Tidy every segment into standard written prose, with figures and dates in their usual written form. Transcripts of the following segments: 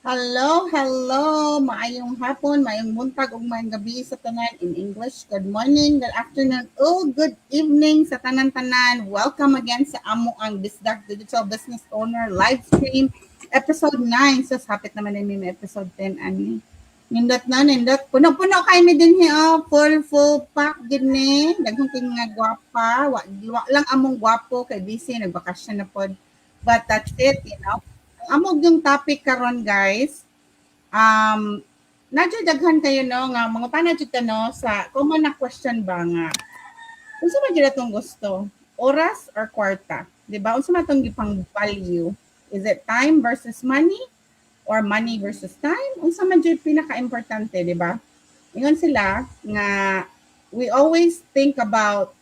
Hello, hello. Maayong hapon, maayong buntag ug maayong gabi sa tanan in English. Good morning, good afternoon, good evening sa tanan-tanan. Welcome again sa amo ang Bisdak Digital Business Owner live stream episode 9. So hapit naman din may episode 10 ani. Nindot na, nindot. Puno-puno kay mi din hiya. Full pack gid ni. Daghang kay nga gwapa. Wa lang among gwapo kay busy nagbakasyon na pod. But that's it, you know. Amog yung topic karon guys. Nadyo daghan kayo no nga mga panadyo ka no sa common na question ba nga. Unsa man gyud atong gusto? Oras or kwarta? 'Di ba? Unsa man atong gipang value? Is it time versus money or money versus time? Unsa man gyud pinaka-importante, 'di ba? Ingon sila nga we always think about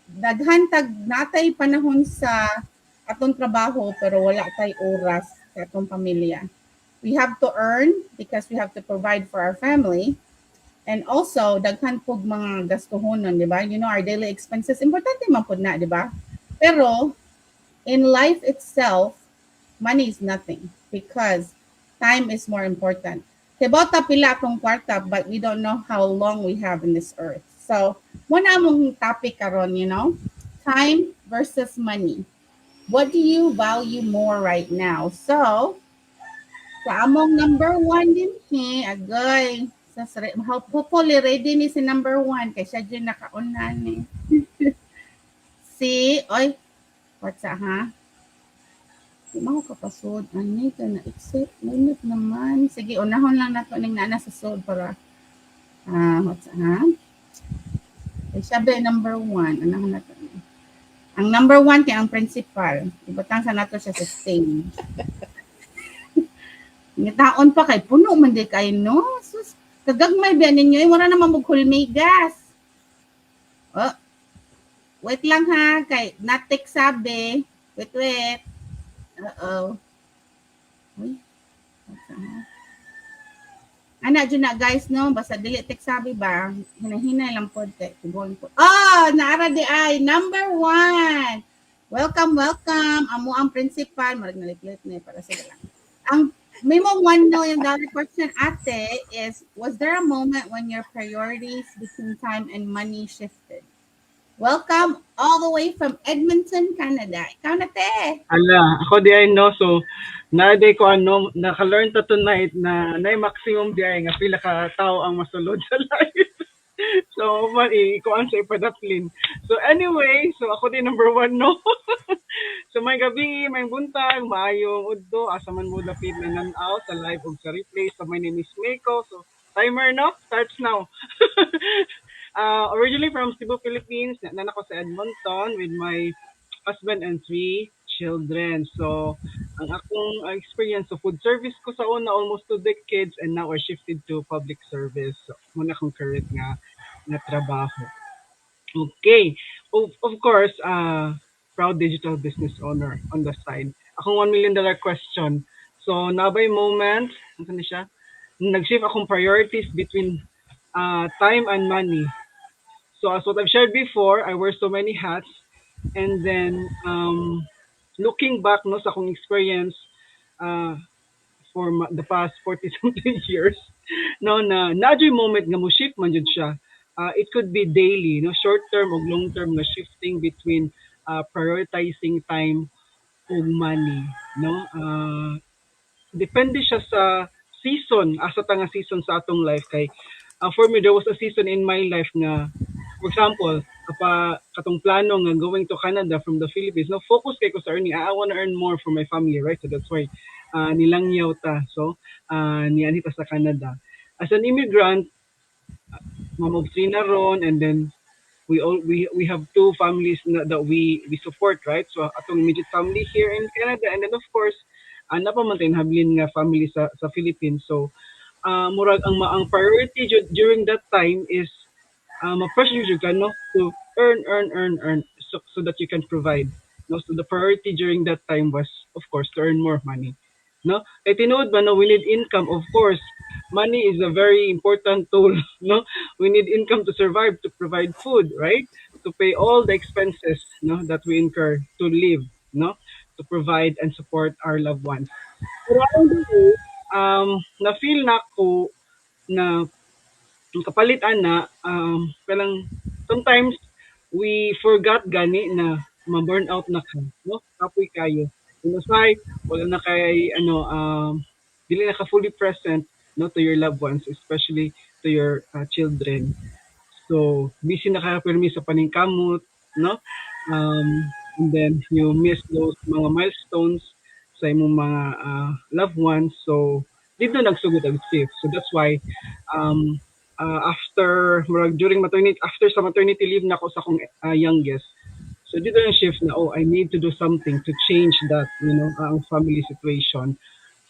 daghan tag natay panahon sa atong trabaho pero wala tay oras sa atong pamilya. We have to earn because we have to provide for our family. And also, daghan pog mga gastuhonon, di ba? You know, our daily expenses, importante man po na, di ba? Pero, in life itself, money is nothing because time is more important. Tibota pila akong kwarta, but we don't know how long we have in this earth. So, muna mong topic karon, you know? Time versus money. What do you value more right now? So, sa among number one din agoy. Hopefully ready ni si number one kay siya dyan nakaunan ni. Oy, what's that, ha? Di mo ko kapasod. Ani ka na exit. Minute naman. Sige, unahon lang nato ning nana sa sod para what's that, ha? Kay siya ba number one? Unahon nato. Ang number one kay ang principal. Ibutang sa nato siya sa stage. Ngitaon pa kay puno man di kay no. Sus, kagagmay ba ninyo wala naman maghulmigas. Oh. Wait lang ha kay natik sabi. Wait. Uh-oh. Uy. Ana dyan na guys no, basta dili tek sabi ba, hinahinay lang po te. Naara di ay, number one. Welcome. Amo ang principal, marag nalit-lit na para sa lang. Ang may mo $1 million question ate is, was there a moment when your priorities between time and money shifted? Welcome all the way from Edmonton, Canada. Ikaw na te. Ako di ay no, so naaday ko naka-learn ta tonight na maximum di ay nga pila ka tao ang masulod sa life. So, kuan sa ipadaplin. So, anyway, so ako din number one, no? So, may gabi, may buntag, maayong udto, asa man mo lapit na nan-out sa live o sa replay. So, my name is Meiko. So, timer, no? Starts now. Originally from Cebu, Philippines, nan ako sa Edmonton with my husband and 3 children. So, ang akong experience sa food service ko sa una, almost 2 decades, and now I shifted to public service. So, muna akong current nga trabaho. Okay. Of course, proud digital business owner on the side. Akong $1 million question. So, nabay moment, ano na siya? Nag-shift akong priorities between time and money. So, as what I've shared before, I wear so many hats. And then, looking back no sa akong experience for the past 40 something years, no na moment nga mo shift man jud siya. It could be daily, no, short term or long term na shifting between prioritizing time ug money, no. Depende siya sa season, asa ta nga season sa atong life kay for me there was a season in my life nga, for example, katong plano nga going to Canada from the Philippines, no, focus kay ko sa earning. I want to earn more for my family, right? So that's why nilangyaw ta. So niani ta sa Canada. As an immigrant, mom of 3 na ron, and then we have 2 families that we support, right? So atong immediate family here in Canada, and then of course napamantayin hablin nga family sa Philippines. So murag ang priority during that time is ma-pressure you ka, no, to earn so that you can provide. No, so the priority during that time was, of course, to earn more money. No, kay tinuod ba no, we need income, of course. Money is a very important tool. No, we need income to survive, to provide food, right? To pay all the expenses, no, that we incur to live, no, to provide and support our loved ones. Pero along the way, na-feel na ko na ang kapalit ana kanang sometimes we forgot gani na ma-burn out na ka, no? Kapoy kayo. Inusay, wala na kay ano dili na ka fully present no to your loved ones, especially to your children. So busy na ka permi sa paningkamot, no? And then you miss those mga milestones sa imong mga loved ones. So dito nagsugod ang shift. So that's why um after murag during maternity after sa maternity leave na ako sa akong youngest. So dito yung shift na oh I need to do something to change that, you know, ang family situation.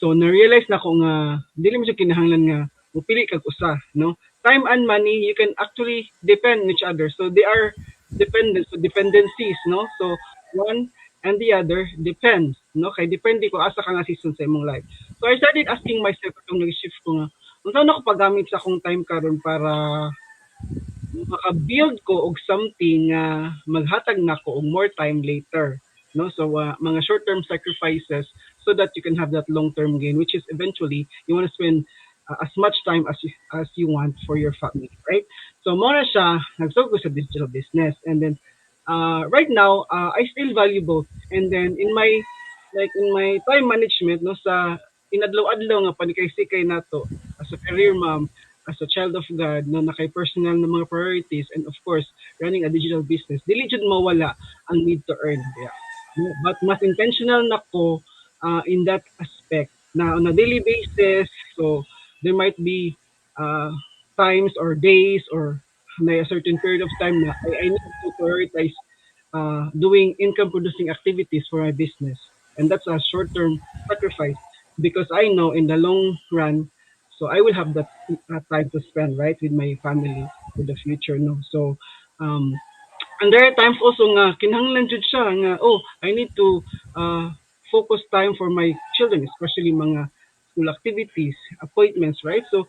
So na-realize na ko nga dili mo siya kinahanglan nga mupili kag usa, no? Time and money you can actually depend on each other. So they are dependent, so dependencies, no? So one and the other depends, no? Kay depende ko asa ka nga season sa imong life. So I started asking myself kung nag-shift ko nga unsa na ko paggamit sa akong time karon para maka-build ko og something nga maghatag nako og more time later, no? So mga short-term sacrifices so that you can have that long-term gain, which is eventually you want to spend as much time as you want for your family, right? So mo na siya nagsugod ko sa digital business, and then right now I still value both, and then in my like in my time management no sa inadlaw-adlaw nga panikay-sikay nato as a career mom, as a child of God na nakay personal na mga priorities, and of course running a digital business, dili jud mawala ang need to earn. Yeah. No, but mas intentional na ko in that aspect na on a daily basis. So there might be uh, times or days or may a certain period of time na I need to prioritize doing income producing activities for my business. And that's a short term sacrifice because I know in the long run, so I will have that time to spend right with my family for the future. No, so um, and there are times also nga kinahanglan jud siya nga oh I need to focus time for my children, especially mga school activities, appointments, right? So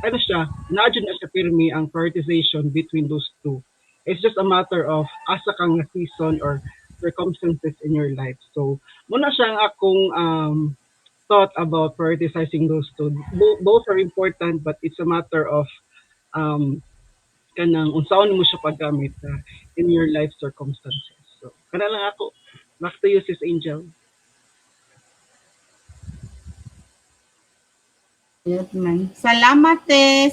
ano siya, na-adjust na siya pirmi ang prioritization between those two. It's just a matter of asa kang nga season or circumstances in your life. So, muna siya ang akong thought about prioritizing those two. Both are important, but it's a matter of um, kanang unsaon mo siya paggamit in your life circumstances. So, kana lang ako. Back to you, Sis Angel. Yun man. Salamat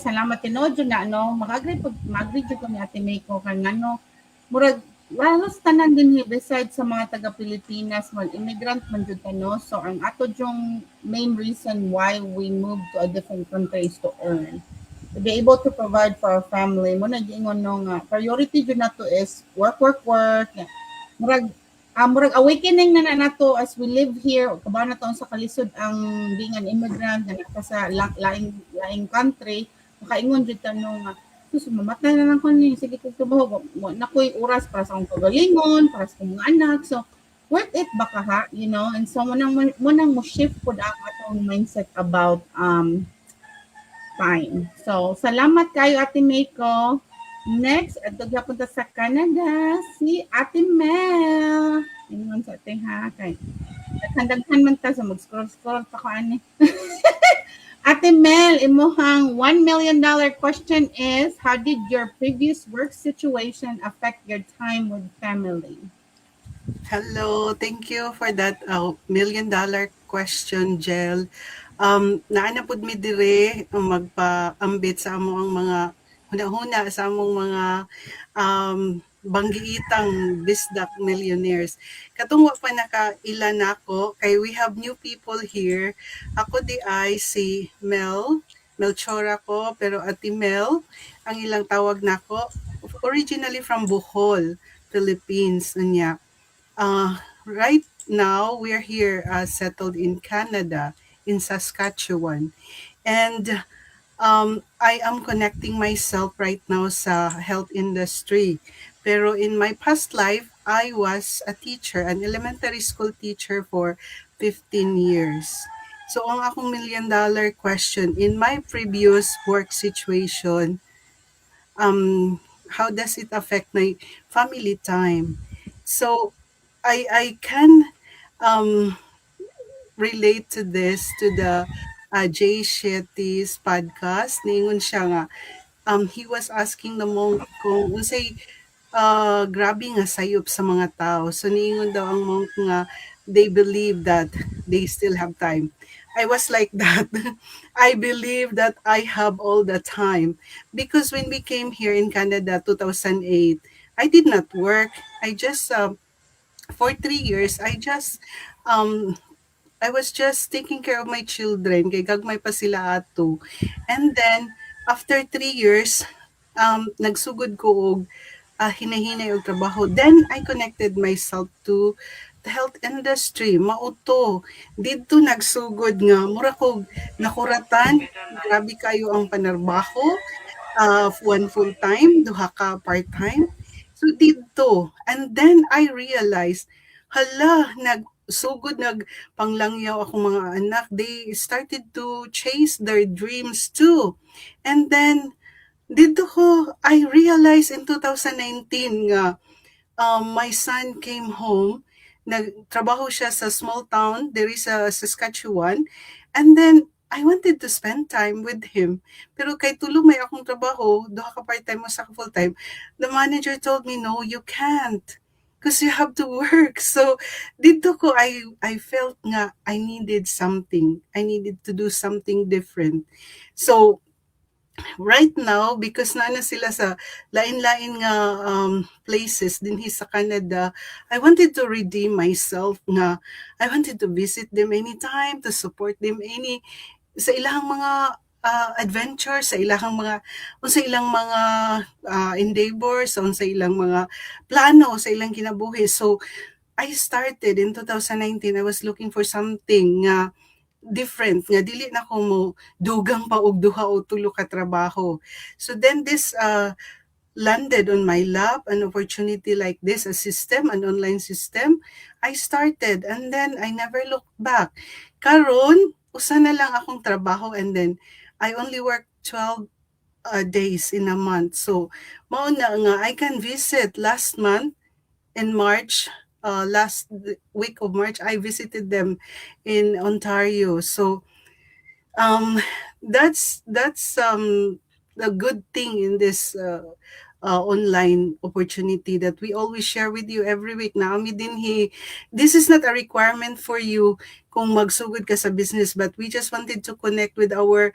salamat no jud na ano, mag-agree jud ko ni Ate May ko kan ngano murag halos tanan din beside sa mga taga Pilipinas man immigrant man jud no. So ang ato yung main reason why we moved to a different countries to earn. To be able to provide for our family mo na giingon no nga priority jud nato is work work work. Murag murag awakening na nato as we live here kabahan na taon sa kalisod ang being an immigrant na naka sa laing country makaingon jud tanong nga sus mamatay na lang ko ni sige kog trabaho mo na koy oras para sa akong kagalingon para sa akong mga anak so worth it ba ka ha you know and so mo nang mo shift pud ang atong mindset about time so salamat kayo Ate Meiko. Next, adto gyapon ta sa Canada, si Ate Mel. Ingon sa ate ha, kay naghandaghan man ta sa mag-scroll-scroll pa ko ani. Ate Mel, imuhang $1 million question is, how did your previous work situation affect your time with family? Hello, thank you for that $1 million question, Jel. Naana pud mi dire magpaambit sa among mga huna-huna sa among mga banggiitang bisdak millionaires. Katong wa pa nakaila nako kay we have new people here. Ako di ay si Melchora ko, pero Ate Mel ang ilang tawag nako. Originally from Bohol, Philippines. Unya. Right now, we're here settled in Canada, in Saskatchewan. And I am connecting myself right now sa health industry. Pero in my past life, I was a teacher, an elementary school teacher for 15 years. So ang akong $1 million question, in my previous work situation, how does it affect my family time? So I can um, relate to this to the Jay Shetty's podcast. Ningon siya nga, he was asking the monk kung unsay grabe nga sayop sa mga tao. So niingon daw ang monk nga they believe that they still have time. I was like that. I believe that I have all the time because when we came here in Canada 2008, I did not work. I just for 3 years um I was just taking care of my children kay gagmay pa sila ato. And then after 3 years nagsugod ko og hinahinay og trabaho. Then I connected myself to the health industry. Mauto. Dito nagsugod nga mura kog nakuratan. Grabe kayo ang panarbaho. One full time, duha ka part time. So dito, and then I realized, hala, nagsugod nagpanglangyaw akong mga anak. They started to chase their dreams too. And then dito ko, I realized in 2019 nga, my son came home, nagtrabaho siya sa small town, there is a Saskatchewan, and then I wanted to spend time with him. Pero kay tulo may akong trabaho, duha ka part-time o sa full-time, the manager told me, no, you can't. Because you have to work. So, dito ko, I felt nga, I needed something. I needed to do something different. So, right now because na sila sa lain-lain nga places dinhi sa Canada, I wanted to redeem myself nga I wanted to visit them anytime, to support them sa ilang mga adventure, sa ilang mga unsa ilang mga endeavors, unsa ilang mga plano sa ilang kinabuhi. So I started in 2019. I was looking for something nga different nga dili na ko mo dugang pa og duha o tulo ka trabaho. So then this landed on my lap, an opportunity like this, a system, an online system. I started and then I never looked back. Karon usa na lang akong trabaho and then I only work 12 days in a month. So mao na nga I can visit last month in March, last week of March, I visited them in Ontario. So that's the good thing in this online opportunity that we always share with you every week. Naami din this is not a requirement for you kung magsugod ka sa business, but we just wanted to connect with our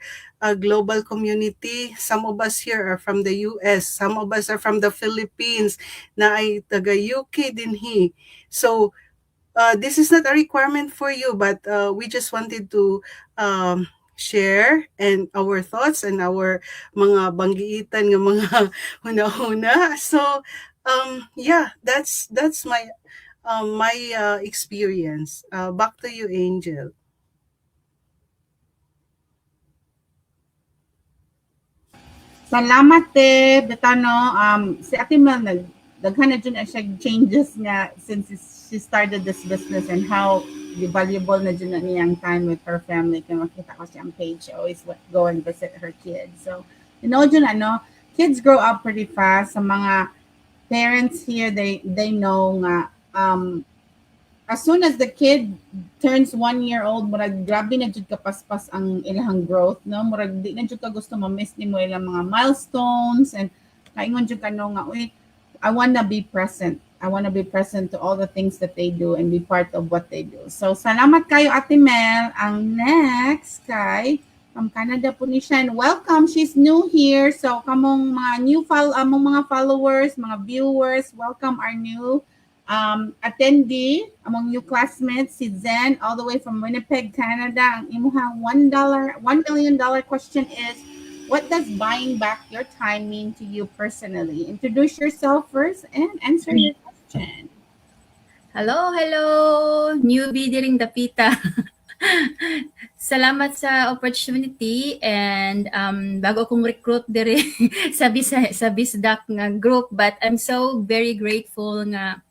global community. Some of us here are from the US, some of us are from the Philippines, na ay taga UK din So this is not a requirement for you, but we just wanted to share and our thoughts and our mga banggiitan nga mga huna-huna. So yeah, that's my experience. Back to you, Angel. Salamat te, Betano. Si Ate Mel, daghan na dyan siya changes nga since she started this business and how valuable na dyan na niyang time with her family. Kaya makita ko siyang page, always go and visit her kids. So, you know dyan, kids grow up pretty fast. Sa mga parents here, they know nga, as soon as the kid turns 1 year old, murag grabe na jud kapaspas ang ilang growth, no? Murag di na jud ka gusto ma-miss nimo ilang mga milestones and kaingon jud kano nga, uy, I wanna be present. I wanna be present to all the things that they do and be part of what they do. So salamat kayo Ate Mel. Ang next kay from Canada po ni siya. And welcome, she's new here. So kamong mga among mga followers, mga viewers, welcome our new attendee, among new classmates, si Zen, all the way from Winnipeg, Canada. Ang imuhang $1 million question is, what does buying back your time mean to you personally? Introduce yourself first and answer your question. Hello. Newbie diring dapita. Salamat sa opportunity and bago akong recruit dire sa BizDoc nga group, but I'm so very grateful nga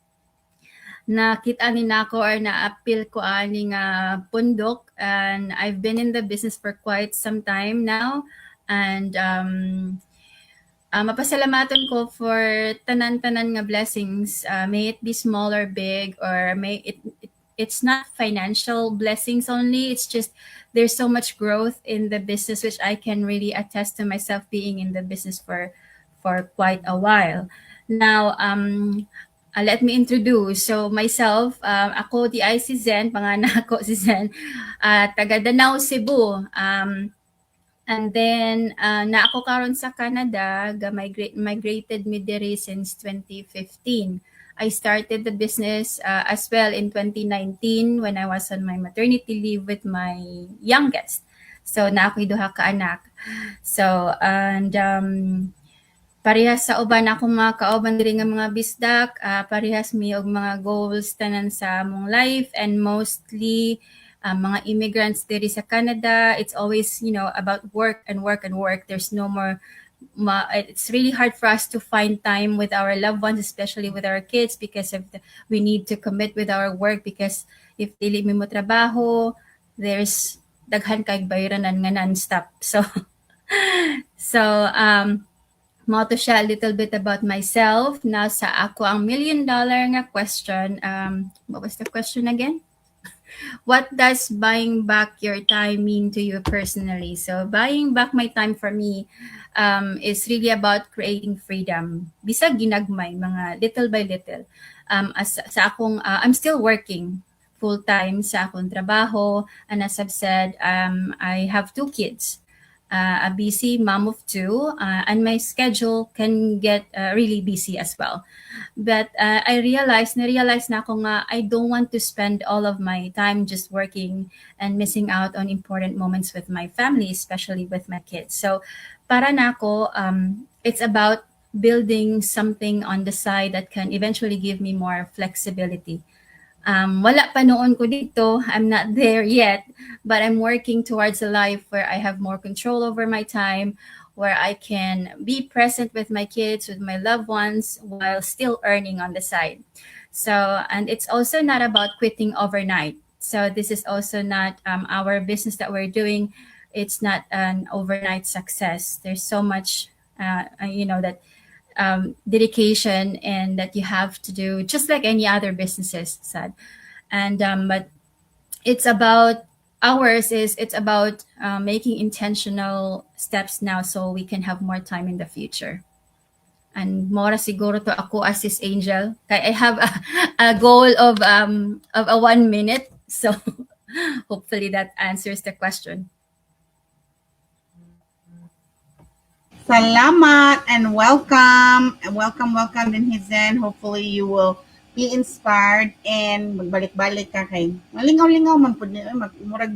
nakita ni nako or na-appeal ko ani nga pundok, and I've been in the business for quite some time now, and mapasalamaton ko for tanan-tanan nga blessings, may it be small or big, or may it it's not financial blessings only. It's just there's so much growth in the business, which I can really attest to myself being in the business for quite a while. Now, let me introduce. So, myself, ako di ay si Zen, panganak ko si Zen, taga Danao, Cebu. And then, na ako karon sa Canada, migrated mi diri since 2015. I started the business as well in 2019 when I was on my maternity leave with my youngest. So, na ako'y duha ka anak. So, and parehas sa uban ako mga kauban diri nga mga bisdak, parehas mi og mga goals tanan sa among life, and mostly mga immigrants diri sa Canada, it's always, about work and work and work. There's no more it's really hard for us to find time with our loved ones, especially with our kids, because we need to commit with our work, because if dili mi mo trabaho, there's daghan kay bayranan nga non-stop. So mo to share a little bit about myself. Now sa ako ang $1 million nga question. What was the question again? What does buying back your time mean to you personally? So buying back my time for me is really about creating freedom. Bisag ginagmay, mga little by little. Sa akong, I'm still working full-time sa akong trabaho. And as I've said, I have 2 kids. A busy mom of 2, and my schedule can get really busy as well. But I na-realize na ako nga, I don't want to spend all of my time just working and missing out on important moments with my family, especially with my kids. So para na ako, it's about building something on the side that can eventually give me more flexibility. Wala pa noon ko dito. I'm not there yet, but I'm working towards a life where I have more control over my time, where I can be present with my kids, with my loved ones, while still earning on the side. So, and it's also not about quitting overnight. So this is also not our business that we're doing. It's not an overnight success. There's so much, that dedication and that you have to do, just like any other businesses said. And but it's about it's about making intentional steps now so we can have more time in the future. And mora siguro to ako as Sis Angel, kay I have a goal of a 1 minute, so hopefully that answers the question. Salamat and welcome. Welcome din Hizen. Hopefully you will be inspired and magbalik-balik ka kay malingaw-lingaw man pud ni murag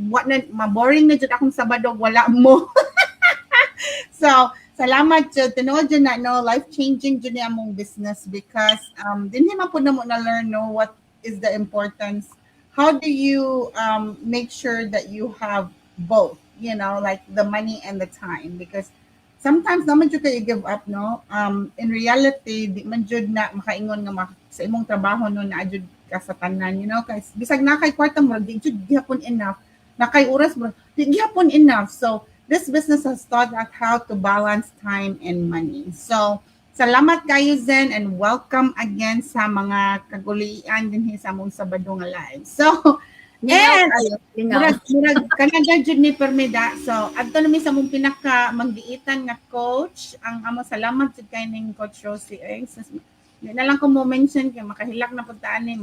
ma-boring na jud akong Sabado wala mo. So, salamat jud tinuod jud na life-changing jud ni among business, because dinhi man pud namo na learn what is the importance. How do you make sure that you have both, like the money and the time, because sometimes naman jud kayo give up, no? In reality, di man jud na makaingon nga sa imong trabaho no na jud ka sa tanan, kay bisag na kay kwarta mo di jud gihapon enough, na kay oras mo di gihapon enough. So this business has taught us how to balance time and money. So salamat kayo Zen, and welcome again sa mga kagulian dinhi sa among Sabado nga live. So and murag Canada jud ni permida. So adto na mi sa mong pinaka magdiitan nga coach, ang amo salamat jud kay ning Coach Rosie. Di na lang ko mo mention kay makahilak na pud taan ni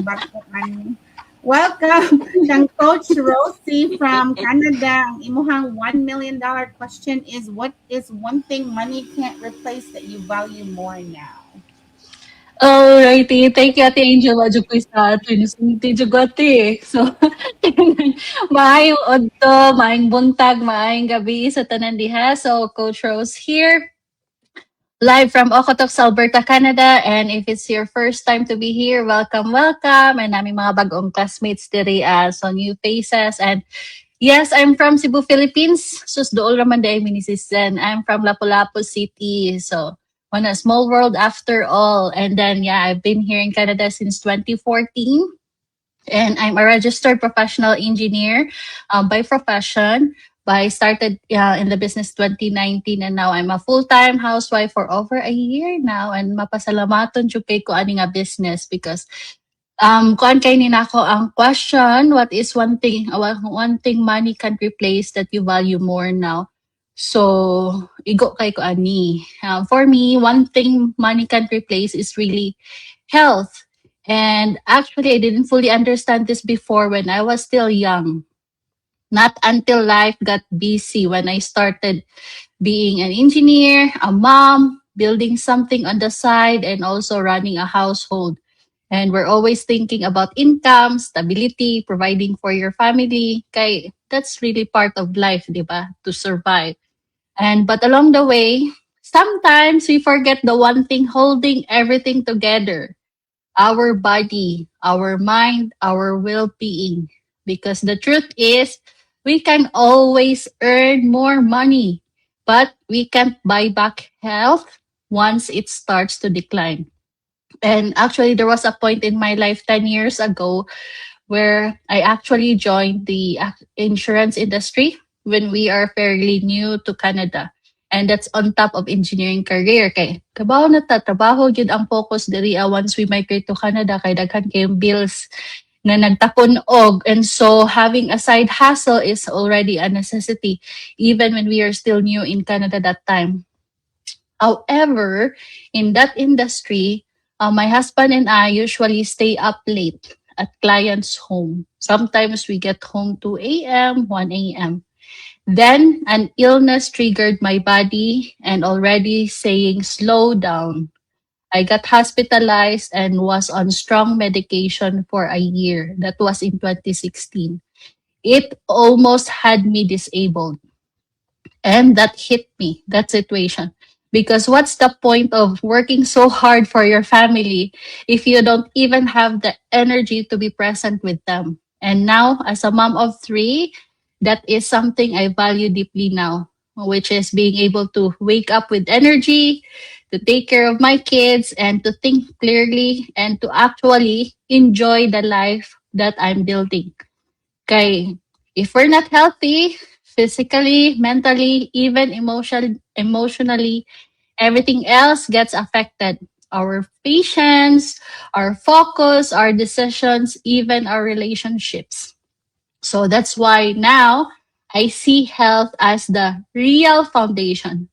barko ani. Welcome kang Coach Rosie from Canada. Ang imuhang $1 million question is, what is one thing money can't replace that you value more now? Alrighty, thank you Ate Angel. Medyo ko sa atin. Medyo gati. So, maayong odto, maayong buntag, maayong gabi sa tanan diha. So, Coach Rose here, live from Okotoks, Alberta, Canada. And if it's your first time to be here, welcome. And naming mga bagong classmates diri so new faces. And yes, I'm from Cebu, Philippines. Sus dool raman day minisisen. I'm from Lapu-Lapu City. So, on a small world after all. And then, I've been here in Canada since 2014. And I'm a registered professional engineer by profession. I started in the business 2019, and now I'm a full-time housewife for over a year now. And mapasalamaton jud kay ko ani nga business, because Kuan kay ni nako ang question, what is one thing money can replace that you value more now? So, igo kay ko ani. For me, one thing money can replace is really health. And actually, I didn't fully understand this before when I was still young. Not until life got busy when I started being an engineer, a mom, building something on the side, and also running a household. And we're always thinking about income, stability, providing for your family. Kay, that's really part of life, di ba? To survive. But along the way, sometimes we forget the one thing holding everything together: our body, our mind, our well-being. Because the truth is, we can always earn more money, but we can't buy back health once it starts to decline. And actually, there was a point in my life 10 years ago where I actually joined the insurance industry when we are fairly new to Canada. And that's on top of engineering career. Kay trabaho na ta, trabaho yun ang focus diri once we migrate to Canada kay daghan kayong bills na nagtapon og. And so having a side hustle is already a necessity even when we are still new in Canada that time. However, in that industry, my husband and I usually stay up late at clients' home. Sometimes we get home 2 a.m., 1 a.m. Then an illness triggered my body and already saying, slow down. I got hospitalized and was on strong medication for a year. That was in 2016. It almost had me disabled. And that hit me, that situation. Because what's the point of working so hard for your family if you don't even have the energy to be present with them? And now, as a mom of three, that is something I value deeply now, which is being able to wake up with energy, to take care of my kids, and to think clearly, and to actually enjoy the life that I'm building. Kay, if we're not healthy, physically, mentally, even emotionally, everything else gets affected. Our patience, our focus, our decisions, even our relationships. So that's why now I see health as the real foundation.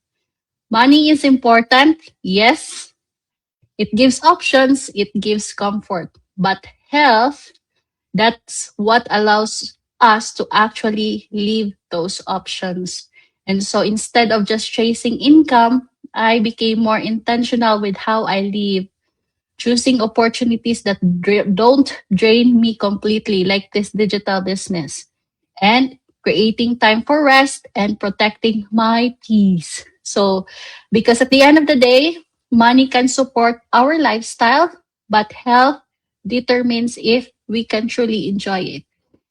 Money is important, yes. It gives options, it gives comfort. But health, that's what allows us to actually leave those options. And so instead of just chasing income, I became more intentional with how I live, choosing opportunities that don't drain me completely, like this digital business, and creating time for rest and protecting my peace. So, because at the end of the day, money can support our lifestyle, but health determines if we can truly enjoy it.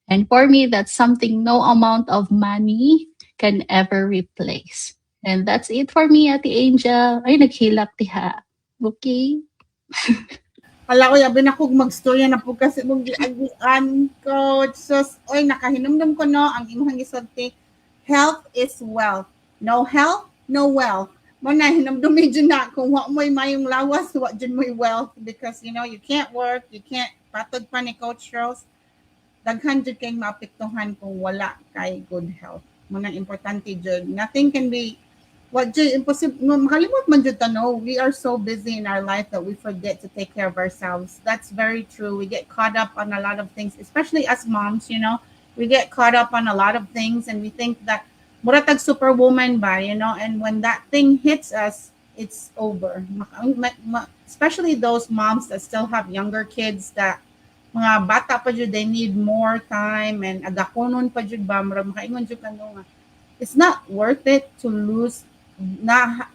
And for me, that's something no amount of money can ever replace. And that's it for me, Ate Angel. Ay, naghilak diha. Okay? Hala, oy, abi na kog magstorya na po kasi mong giagian, coach. So, oy, nakahinumdum ko no, ang imong gisulti, health is wealth. No health, no wealth. Mo na hinumdum medyo na kung wa mo'y mayong lawas, wa dyan mo'y wealth because, you know, you can't work, you can't, patod pa ni Coach Rose, daghan jud kay maapektuhan kung wala kay good health. Mo nang importante jud. Nothing can be what jud impossible makalimot man jud tano. We are so busy in our life that we forget to take care of ourselves. That's very true. We get caught up on a lot of things, especially as moms, you know. We get caught up on a lot of things and we think that muratag superwoman ba, you know, and when that thing hits us, it's over. Especially those moms that still have younger kids that mga bata pa jud, they need more time and agakonon pa jud ba mura makaingon jud kano nga it's not worth it to lose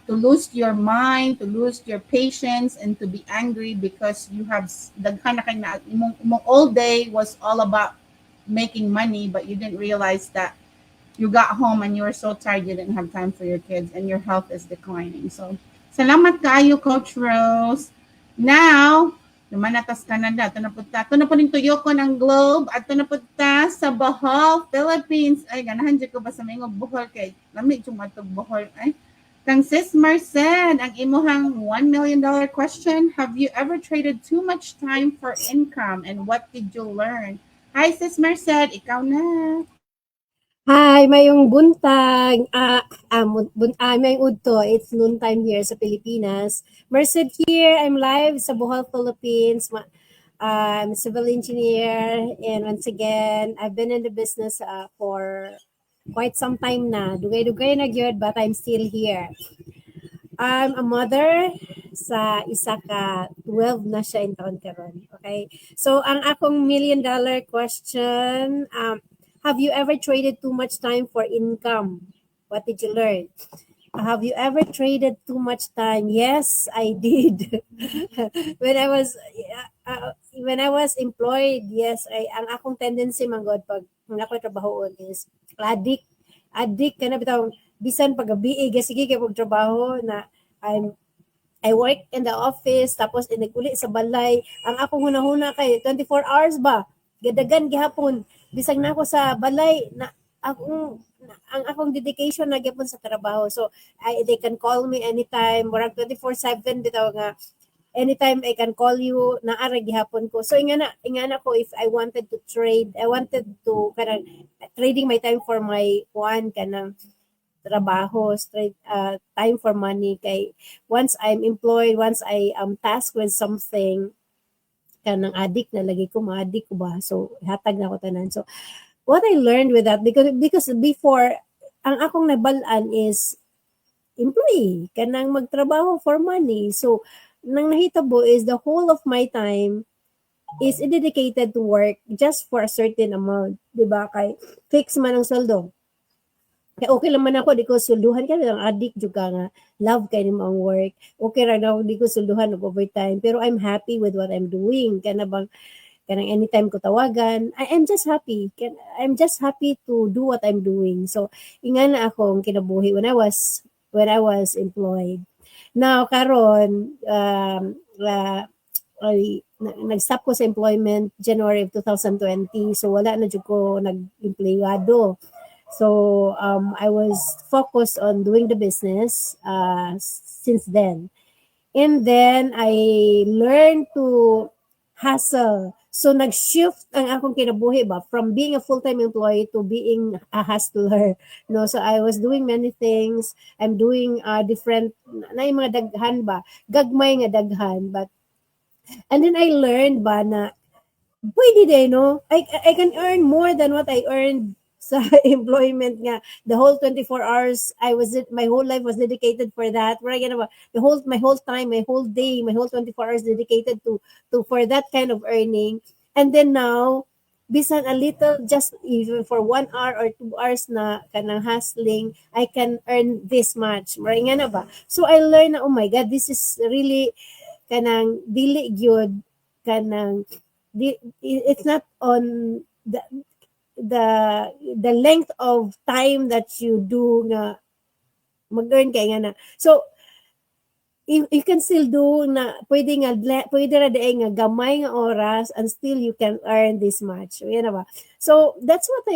to lose your mind, to lose your patience and to be angry because you have daghan na kay na imong all day was all about making money but you didn't realize that you got home and you were so tired you didn't have time for your kids and your health is declining. So salamat kayo, Coach Rose. Now naman natas Canada, ito na po ning tuyo ko ng globe, at ito na po ta sa Bohol, Philippines. Ay, ganahan dyan ko ba sa mga Bohol kay, lamig yung matog Bohol. Ay, Kang Sis Marcen, ang imuhang $1 million question, have you ever traded too much time for income and what did you learn? Hi Sis Marcen, ikaw na. Hi, mayong buntag. Mayong udto. It's noontime here sa Pilipinas. Merced here. I'm live sa Bohol, Philippines. I'm a civil engineer. And once again, I've been in the business for quite some time na. Dugay-dugay na gyud, but I'm still here. I'm a mother sa isa ka 12 na siya in taon karon. Okay? So, ang akong $1 million question, have you ever traded too much time for income? What did you learn? Have you ever traded too much time? Yes, I did. when I was employed, yes, ang akong tendency man god pag ako trabahoon is addict ka na bitaw bisan pag gabi sige kay pag trabaho na I work in the office tapos naguli sa balay. Ang akong hunahuna kay 24 hours ba? Gadagan gihapon. Bisag na ako sa balay na ang akong dedication na gyapon sa trabaho. So they can call me anytime. Murag 24/7 bitaw nga anytime I can call you na ara gihapon ko. So ingana ko if I wanted to trade, I wanted to kanang trading my time for my kanang trabaho, straight time for money kay once I'm employed, once I am tasked with something kanang addict na lagi ko ma-addict ko ba, so hatag na ko tanan. So what I learned with that because before ang akong nabalaan is employee kanang magtrabaho for money, so nang nahitabo is the whole of my time is dedicated to work just for a certain amount, di ba, kay fix man ang sweldo. Kaya okay lang man ako, di ko sulduhan kaya lang addict juga nga, love kay ni ang work. Okay ra na di ko sulduhan og overtime, pero I'm happy with what I'm doing. Kana bang kanang anytime ko tawagan, I'm just happy. I'm just happy to do what I'm doing. So ingana akong kinabuhi when I was employed. Now karon nag-stop ko sa employment January of 2020. So wala na jud ko nag-empleyado. So I was focused on doing the business since then. And then I learned to hustle. So nag-shift ang akong kinabuhi ba from being a full-time employee to being a hustler. No, so I was doing many things. I'm doing different na yung mga daghan ba, gagmay nga daghan, but and then I learned ba na pwede din, no? I can earn more than what I earned sa employment nga. The whole 24 hours, my whole life was dedicated for that. Where again, my whole time, my whole day, my whole 24 hours dedicated to for that kind of earning. And then now, bisan a little, just even for 1 hour or 2 hours na kanang hustling, I can earn this much. Where nga na ba? So I learned na, oh my God, this is really kanang dili gyud kanang it's not on the length of time that you do nga mag-earn kay nga na. So you can still do na pwede ra day nga gamay nga oras and still you can earn this much. Yan na ba? So that's what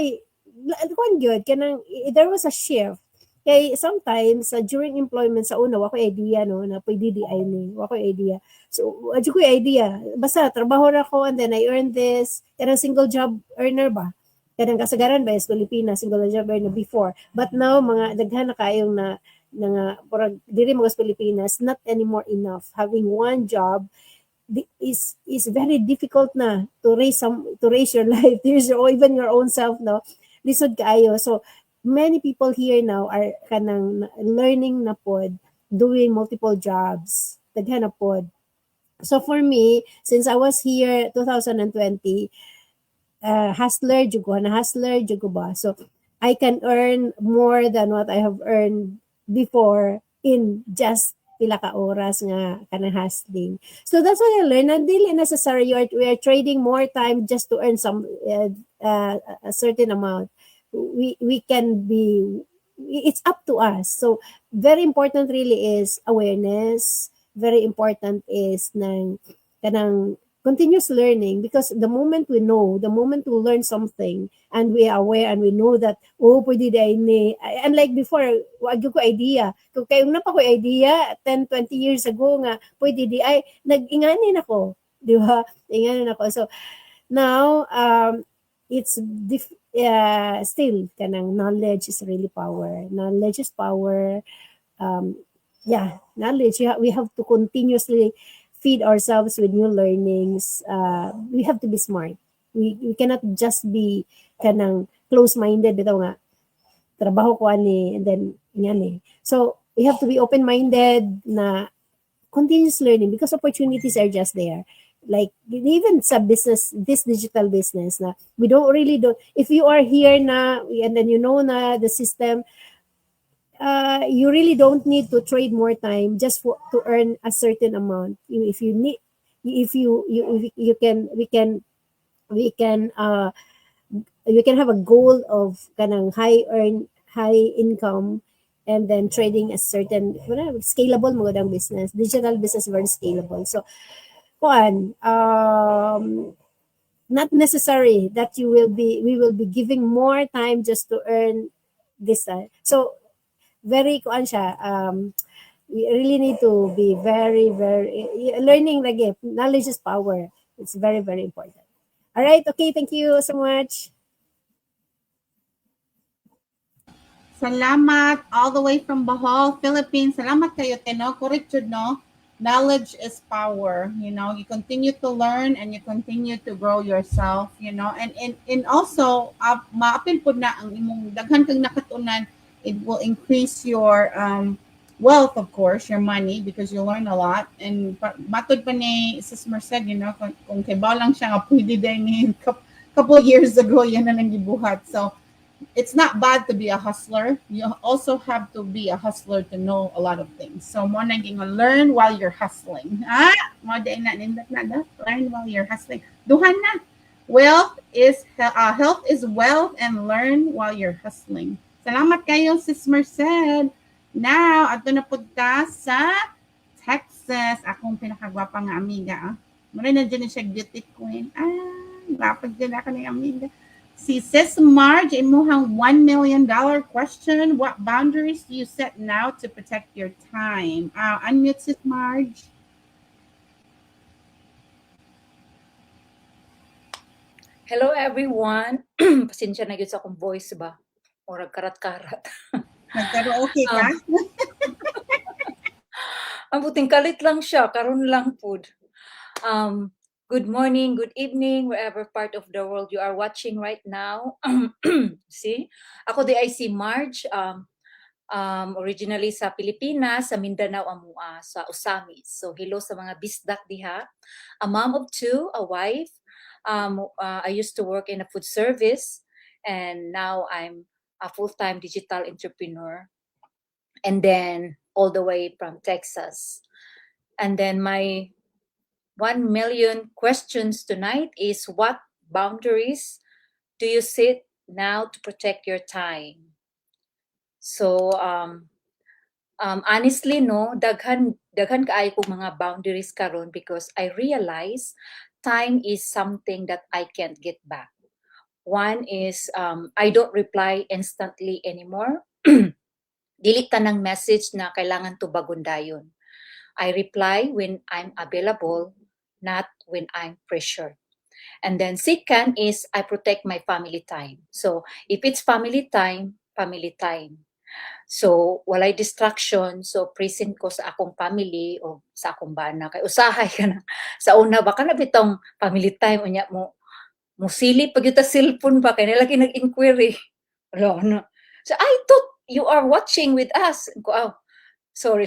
kung good kanang there was a shift. Kay sometimes during employment sa una wako idea no na pwede di ay ni wako idea. So adyo ko idea basta trabaho ra ko and then I earn this kanang single job earner ba. Kanang kasagaran ba sa Pilipinas single job earner before. But now mga daghan na kayong na nga porag diri mga sa Pilipinas not anymore enough. Having one job is very difficult na to raise your life. There's even your own self no. Lisod kaayo. So many people here now are kanang learning na pod, doing multiple jobs. Daghan na pod. So for me, since I was here 2020, hustler jud ko ba. So I can earn more than what I have earned before in just pila ka oras nga kanang hustling. So that's what I learned. Not really necessary we are trading more time just to earn some a certain amount. We can be, it's up to us. So very important really is awareness. Very important is kanang continuous learning, because the moment we know, the moment we learn something and we are aware and we know that, oh, pwede dahil ni, unlike before, wag ko idea. Kung kayo na pa ko idea, 10, 20 years ago nga, pwede di, ay, nag-inganin ako. Di ba? Inganin ako. So, now, it's still, kanang knowledge is really power. Knowledge is power. Knowledge. We have to continuously feed ourselves with new learnings. We have to be smart. We cannot just be kanang close-minded bitaw nga trabaho ko ani and then yan eh. So we have to be open-minded na continuous learning, because opportunities are just there. Like even sa business, this digital business na we don't if you are here na and then you know na the system, you really don't need to trade more time just to earn a certain amount. If you need, if you can, we can have a goal of kanang high income, and then trading a certain scalable mga business. Digital business very scalable. So, not necessary that we will be giving more time just to earn this. So very we really need to be very, very learning lagi. Knowledge is power. It's very, very important. All right. Okay. Thank you so much. Salamat all the way from Bohol, Philippines. Salamat kayo, Teno. Correct yun, no? Knowledge is power. You know, you continue to learn and you continue to grow yourself, you know. And also, maapil po na ang imong daghan kang nakatunan, it will increase your wealth, of course, your money, because you learn a lot. And matod pa ni Sis Merced, you know, kung kibaw lang siya nga pwede din couple years ago, yan na nang gibuhat. So, it's not bad to be a hustler. You also have to be a hustler to know a lot of things. So, mo naging learn while you're hustling. Mo din na nindot na learn while you're hustling. Duhan na. Health is wealth, and learn while you're hustling. Salamat kayo, Sis Merced. Now, ato na punta sa Texas. Akong pinakagwapang amiga. Muna na dyan siya beauty queen. Lapag dyan ako ng amiga. Si Sis Marge, imuhang $1 million question. What boundaries do you set now to protect your time? Unmute, Sis Marge. Hello everyone. Pasensya na gyud sa akong voice ba. Murag karat-karat. Nagkaraoke ka? Ang buting kalit lang siya, karon lang pud. Good morning, good evening, wherever part of the world you are watching right now. See? Ako di ay si Marge, originally sa Pilipinas, sa Mindanao amua, sa Osamis. So hello sa mga bisdak diha. A mom of two, a wife. I used to work in a food service, and now I'm a full-time digital entrepreneur. And then all the way from Texas. And then my 1 million questions tonight is, what boundaries do you set now to protect your time? So honestly, no, daghan kaayo ko mga boundaries karon, because I realize time is something that I can't get back. One is I don't reply instantly anymore. Dili tanang message na kailangan to bagundayon. I reply when I'm available, not when I'm pressured. And then second is I protect my family time. So if it's family time, family time. So walay distraction, so present ko sa akong family o sa akong bana. Kay usahay ka na. Sa una baka na bitong family time unya mo silip pag yung cellphone ba kay nalaki nag-inquiry. No. So I thought you are watching with us. Sorry.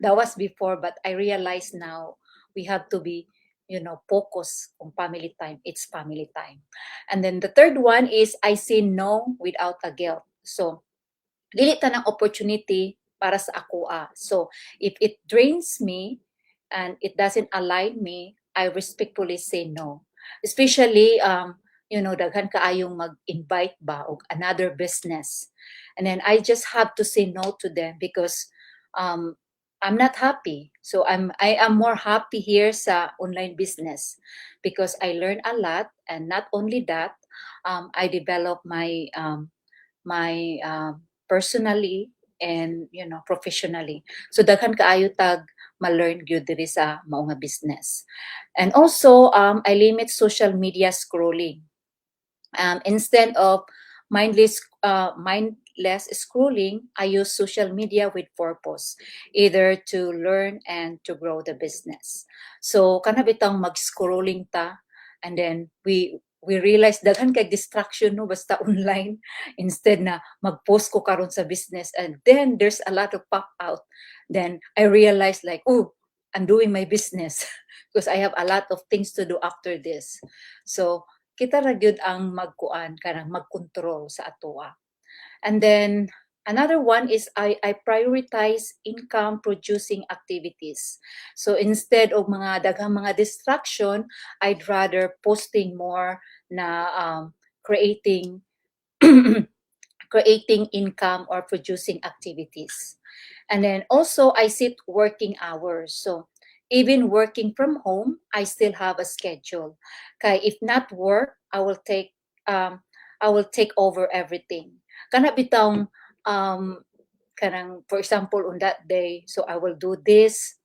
That was before, but I realize now we have to be, focus on family time. It's family time. And then the third one is I say no without a guilt. So, dili tanang opportunity para sa ako. So, if it drains me and it doesn't align me, I respectfully say no. Especially, daghan kaayong mag-invite ba o another business. And then I just have to say no to them because I'm not happy. So I am more happy here sa online business because I learn a lot, and not only that, I develop my personally and professionally. So daghan kaayo tag ma-learn gyud diri sa mao nga business. And also I limit social media scrolling. Instead of mindless scrolling, I use social media with purpose, either to learn and to grow the business. So kana bitang mag-scrolling ta, and then we realize daghan kay distraction no basta online, instead na mag-post ko karon sa business, and then there's a lot of pop out. Then I realize like, oh, I'm doing my business because I have a lot of things to do after this. So kita ra gyud ang magkuan kanang magkontrol sa atoa. And then another one is I prioritize income producing activities. So instead of mga daghang mga distraction, I'd rather posting more na creating creating income or producing activities. And then also I set working hours. So even working from home, I still have a schedule. Kay if not work, I will take over everything. Kana bitang kanang for example on that day, so I will do this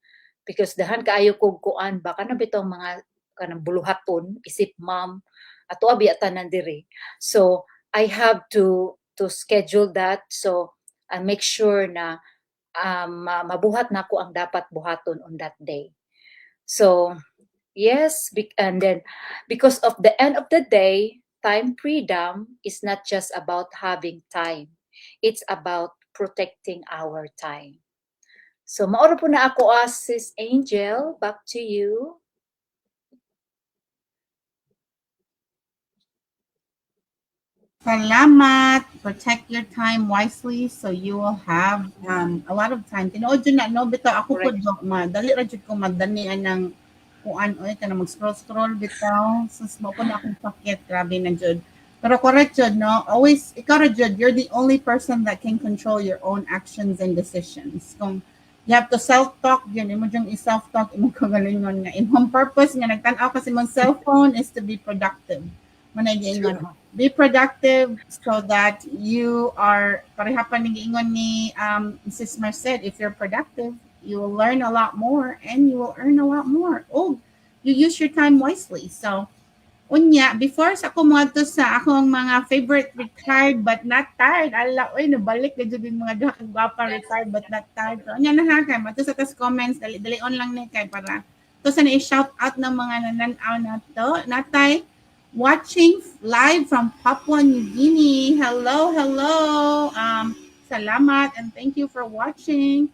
because dahan kaayo kog kuan baka na bitong mga kanang buluhaton isip ma'am ato abi tanan diri. So I have to schedule that, so I make sure na mabuhat na ko ang dapat buhaton on that day. So yes, and then because of the end of the day, time freedom is not just about having time. It's about protecting our time. So maoro po na ako Sis Angel, back to you. Salamat. Protect your time wisely so you will have a lot of time. Tinuod yun na, no? Bitaw ako po, madali ra jud ko madanian ng kuan oy kana mag-scroll bitaw. Sus mo po na akong sakit, grabe na jud. Pero correct jud, no? Always, ikaw ra jud, you're the only person that can control your own actions and decisions. Kung you have to self-talk, yun, imo yung i-self-talk, imo kagalingon nga. Imong purpose nga nagtan-aw kasi mong cellphone is to be productive. Manay giingon. Be productive so that you are, pareha pa nag-iingon ni Mrs. Merced, if you're productive, you will learn a lot more and you will earn a lot more. Oh, you use your time wisely. So, unya, before sa ako mga to sa akong mga favorite retired but not tired, ala, oy, nabalik na dyan yung mga dakang gwapa retired but not tired. So, unya na ha, kay mato sa tas comments, dali on lang ni kay para to sa na-shout out ng mga nananaw na to. Natay, watching live from Papua New Guinea. Hello. Salamat and thank you for watching.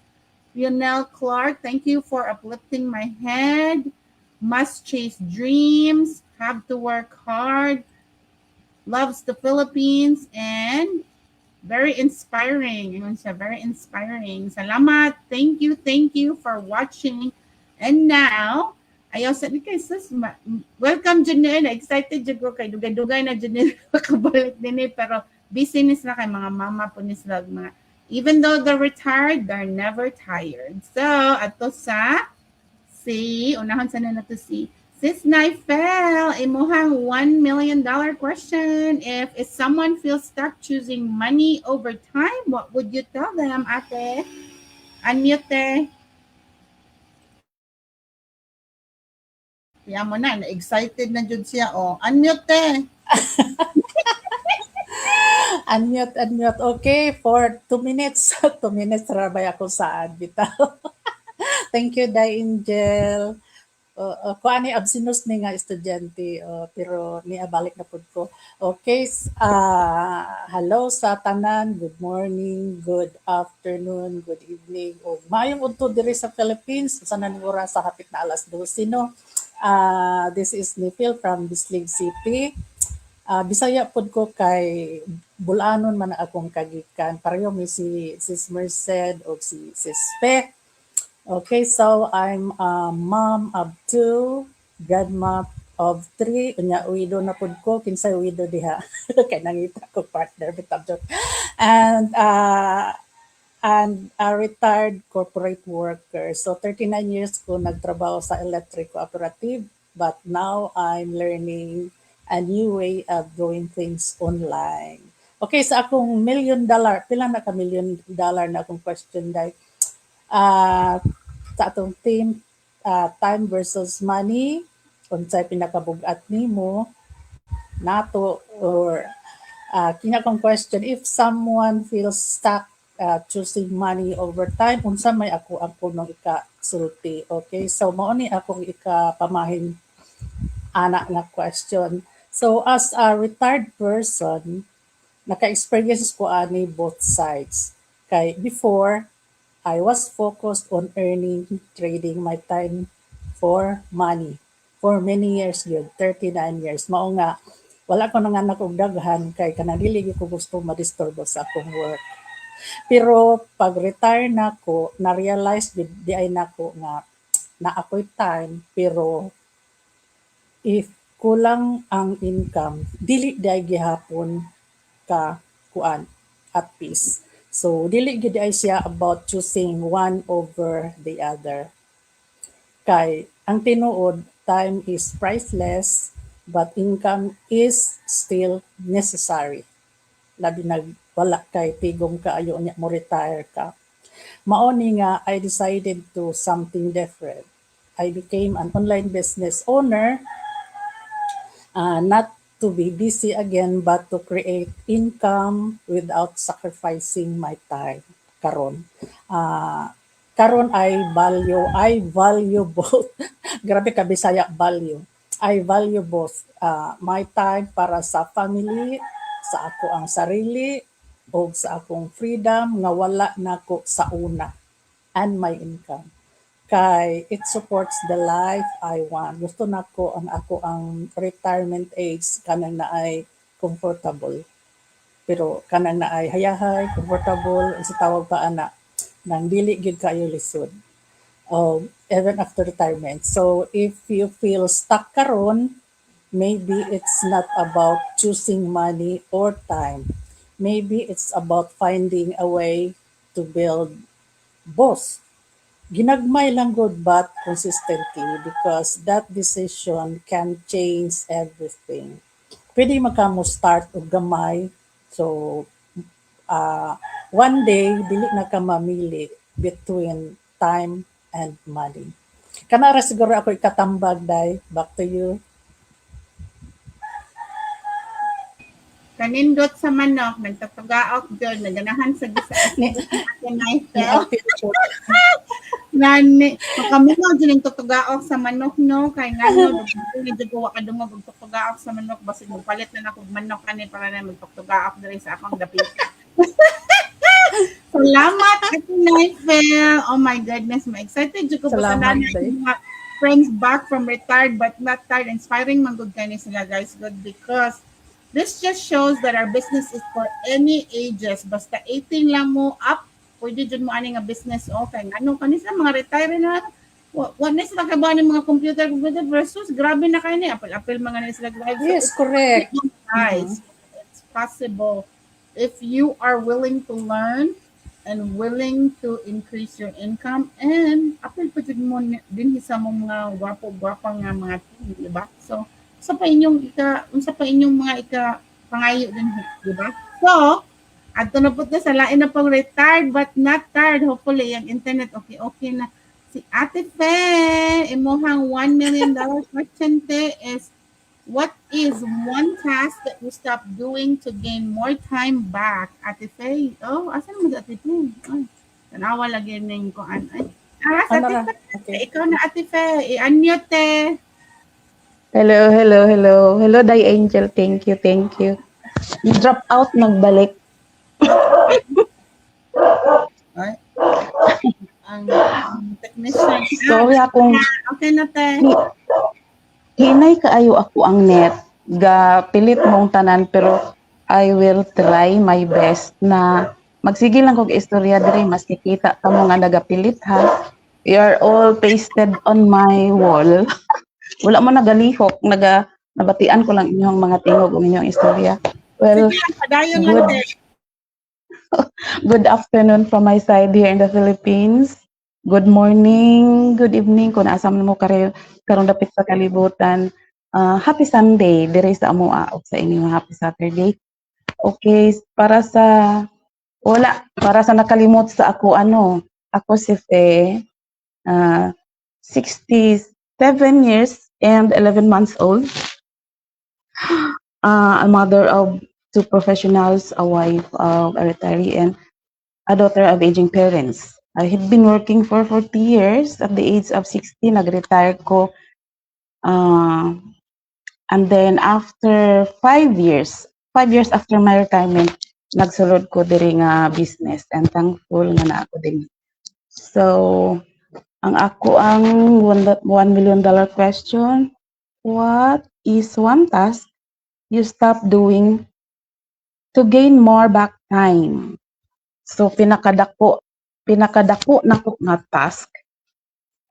Lionel Clark, thank you for uplifting my head. Must chase dreams. Have to work hard. Loves the Philippines and very inspiring. Very inspiring. Salamat. Thank you for watching. And now, ayaw sa ni kay sus, welcome Janelle, excited jud ko kay dugay-dugay na Janelle makabalik din pero business na kay mga mama po ni sila mga even though they're retired, they're never tired. So ato sa unahon sa na to si Sis Naifel, imuhang $1 million question. If someone feels stuck choosing money over time, what would you tell them, ate? Unmute. Kaya mo na, excited na jud siya. Oh, unmute. Unmute. Okay, for 2 minutes. 2 minutes rabay ako sa bitaw. Thank you, Day Angel. Kuan ni absinus ni nga estudyante, pero niabalik na pud ko. Okay, hello sa tanan. Good morning, good afternoon, good evening. O mayong udto diri sa Philippines. Sa naningura sa hapit na alas 12, no? This is Nifil from Bislig City. Bisaya pod ko kay Bulanon man akong kagikan. Pareho mi si Sis Merced o si Sis Fe. Okay, so I'm a mom of 2, godma of 3. Unya widow na pod ko, kinsay widow diha. Kay nangita ko partner bitap joke. And and a retired corporate worker. So 39 years ko nagtrabaho sa electric cooperative, but now I'm learning a new way of doing things online. Okay, sa akong $1 million, pila na ka $1 million na akong question dahil sa atong team, time versus money, unsay pinakabugat nimo nato, or kinakong question, if someone feels stuck choosing money over time, unsa may ako nung ikasulti. Okay, so mao ni akong ikapamahin anak nga question. So as a retired person, naka-experience ko ani both sides. Kay before, I was focused on earning, trading my time for money for many years yun, 39 years. Mao nga, wala ko nanganak og daghan kay kanang dili ko gusto madisturbo sa akong work. Pero pag retire na ko, na-realize di ay nako nga na ako'y time, pero if kulang ang income, dili day gihapon ka kuan at peace. So dili gid ay siya about choosing one over the other. Kay ang tinuod, time is priceless, but income is still necessary. Labi na wala kay tigom ka ayo nya mo retire ka. Mao ni nga I decided to something different. I became an online business owner, not to be busy again but to create income without sacrificing my time karon. Karon I value both. Grabe ka Bisaya, value. I value both my time para sa family, sa ako ang sarili, o sa akong freedom nga wala nako sa una, and my income. Kay it supports the life I want. Gusto nako ang ako ang retirement age kanang naay comfortable. Pero kanang naay hayahay, comfortable, sa tawag pa ana, nang dili gid kayo lisod. Even after retirement. So if you feel stuck karon, maybe it's not about choosing money or time. Maybe it's about finding a way to build both. Ginagmay lang good but consistently, because that decision can change everything. Pwede magkamo start og gamay. So one day dili na ka mamili between time and money. Kanara siguro ako ikatambag day. Back to you. Kanindot sa manok, nagtatugaok dyan, naganahan sa gisa ating Eiffel. Nani, makaminaw dyan yung tutugaok sa manok, no? Kaya nga, no, hindi ko wakadungog og tutugaok sa manok, basig magpalit na nakog manok ani para na magtutugaok dali sa akong dapit. Salamat, ating Eiffel. Oh my goodness, ma-excited dyan ko po sa Salamat, nanay day. mga friends back from retired but not tired. Inspiring man good kayo sila, guys. Good, because this just shows that our business is for any ages. Basta 18 lang mo up, pwede dyan mo ani nga business. Okay, ano, kanisa mga retire na, what na sila kabahan ng mga computer versus, grabe na kayo na, apil mga na sila live. Yes, correct. Guys, it's possible if you are willing to learn and willing to increase your income, and apil pa dyan mo din sa mga gwapo-gwapang nga mga team, di ba? So, unsa pa inyong mga pangayo din, di ba? So, adto na po sa lain na pang retired but not tired. Hopefully, yung internet okay na. Si Ate Fe, imuhang $1 million question te is, what is one task that you stop doing to gain more time back? Ate Fe, asan mo sa Ate Fe? Ay, tanawa lagi na yung kuan. Ay, aras, Ate Ano ra? Fe, Okay. ikaw na Ate Fe, i-unmute te. Hello, hello, hello. Hello, Day Angel. Thank you, thank you. Drop out, nagbalik. Ay. Ang technician. Sorry akong Okay na te. hinay kaayo ako ang net. Ga pilit mong tanan, pero I will try my best na magsige lang kog istorya diri, mas kikita ka mo nga nagapilit ha. You are all pasted on my wall. Wala mo nagalihok, nabatian ko lang inyong mga tingog o inyong istorya. Well, Sige lang, padayon lang good. te. Good afternoon from my side here in the Philippines. Good morning, good evening kung asam mo karong dapit sa kalibutan. Happy Sunday diri sa amoa ug sa inyo happy Saturday. Okay, para sa nakalimot sa ako ako si Fe, 67 years and 11 months old. A mother of two professionals, a wife of a retiree, and a daughter of aging parents. I had been working for 40 years. At the age of 60, nag-retire ko. And then after 5 years after my retirement, nagsulod ko diri nga business and thankful nga na ako din. So, ang $1 million question, what is one task you stop doing to gain more back time? So pinakadako nako nga task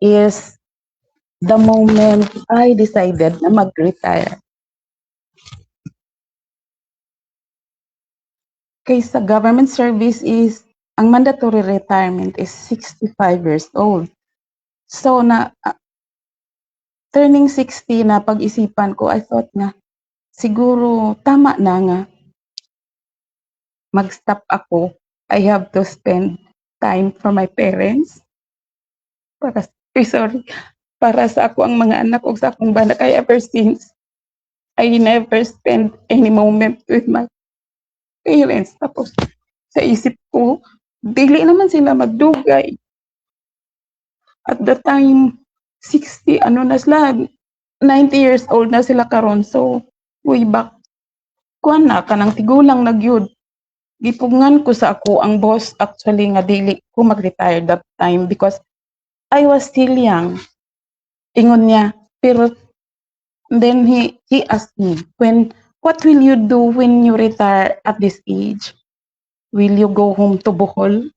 is the moment I decided na mag-retire. Kay sa government service is ang mandatory retirement is 65 years old. So turning 60 na pag-isipan ko, I thought nga siguro tama na nga mag-stop ako. I have to spend time for my parents. Para sa ako ang mga anak o sa akong bana. Kaya ever since, I never spend any moment with my parents. Tapos, sa isip ko, dili naman sila magdugay. At the time, 60, na sila, 90 years old na sila karon. So, way back, kuan na, kanang tigulang nagyud. Gipugngan ko sa ako ang boss actually nga dili ko mag-retire that time because I was still young. Ingon niya, pero then he asked me, what will you do when you retire at this age? Will you go home to Bohol?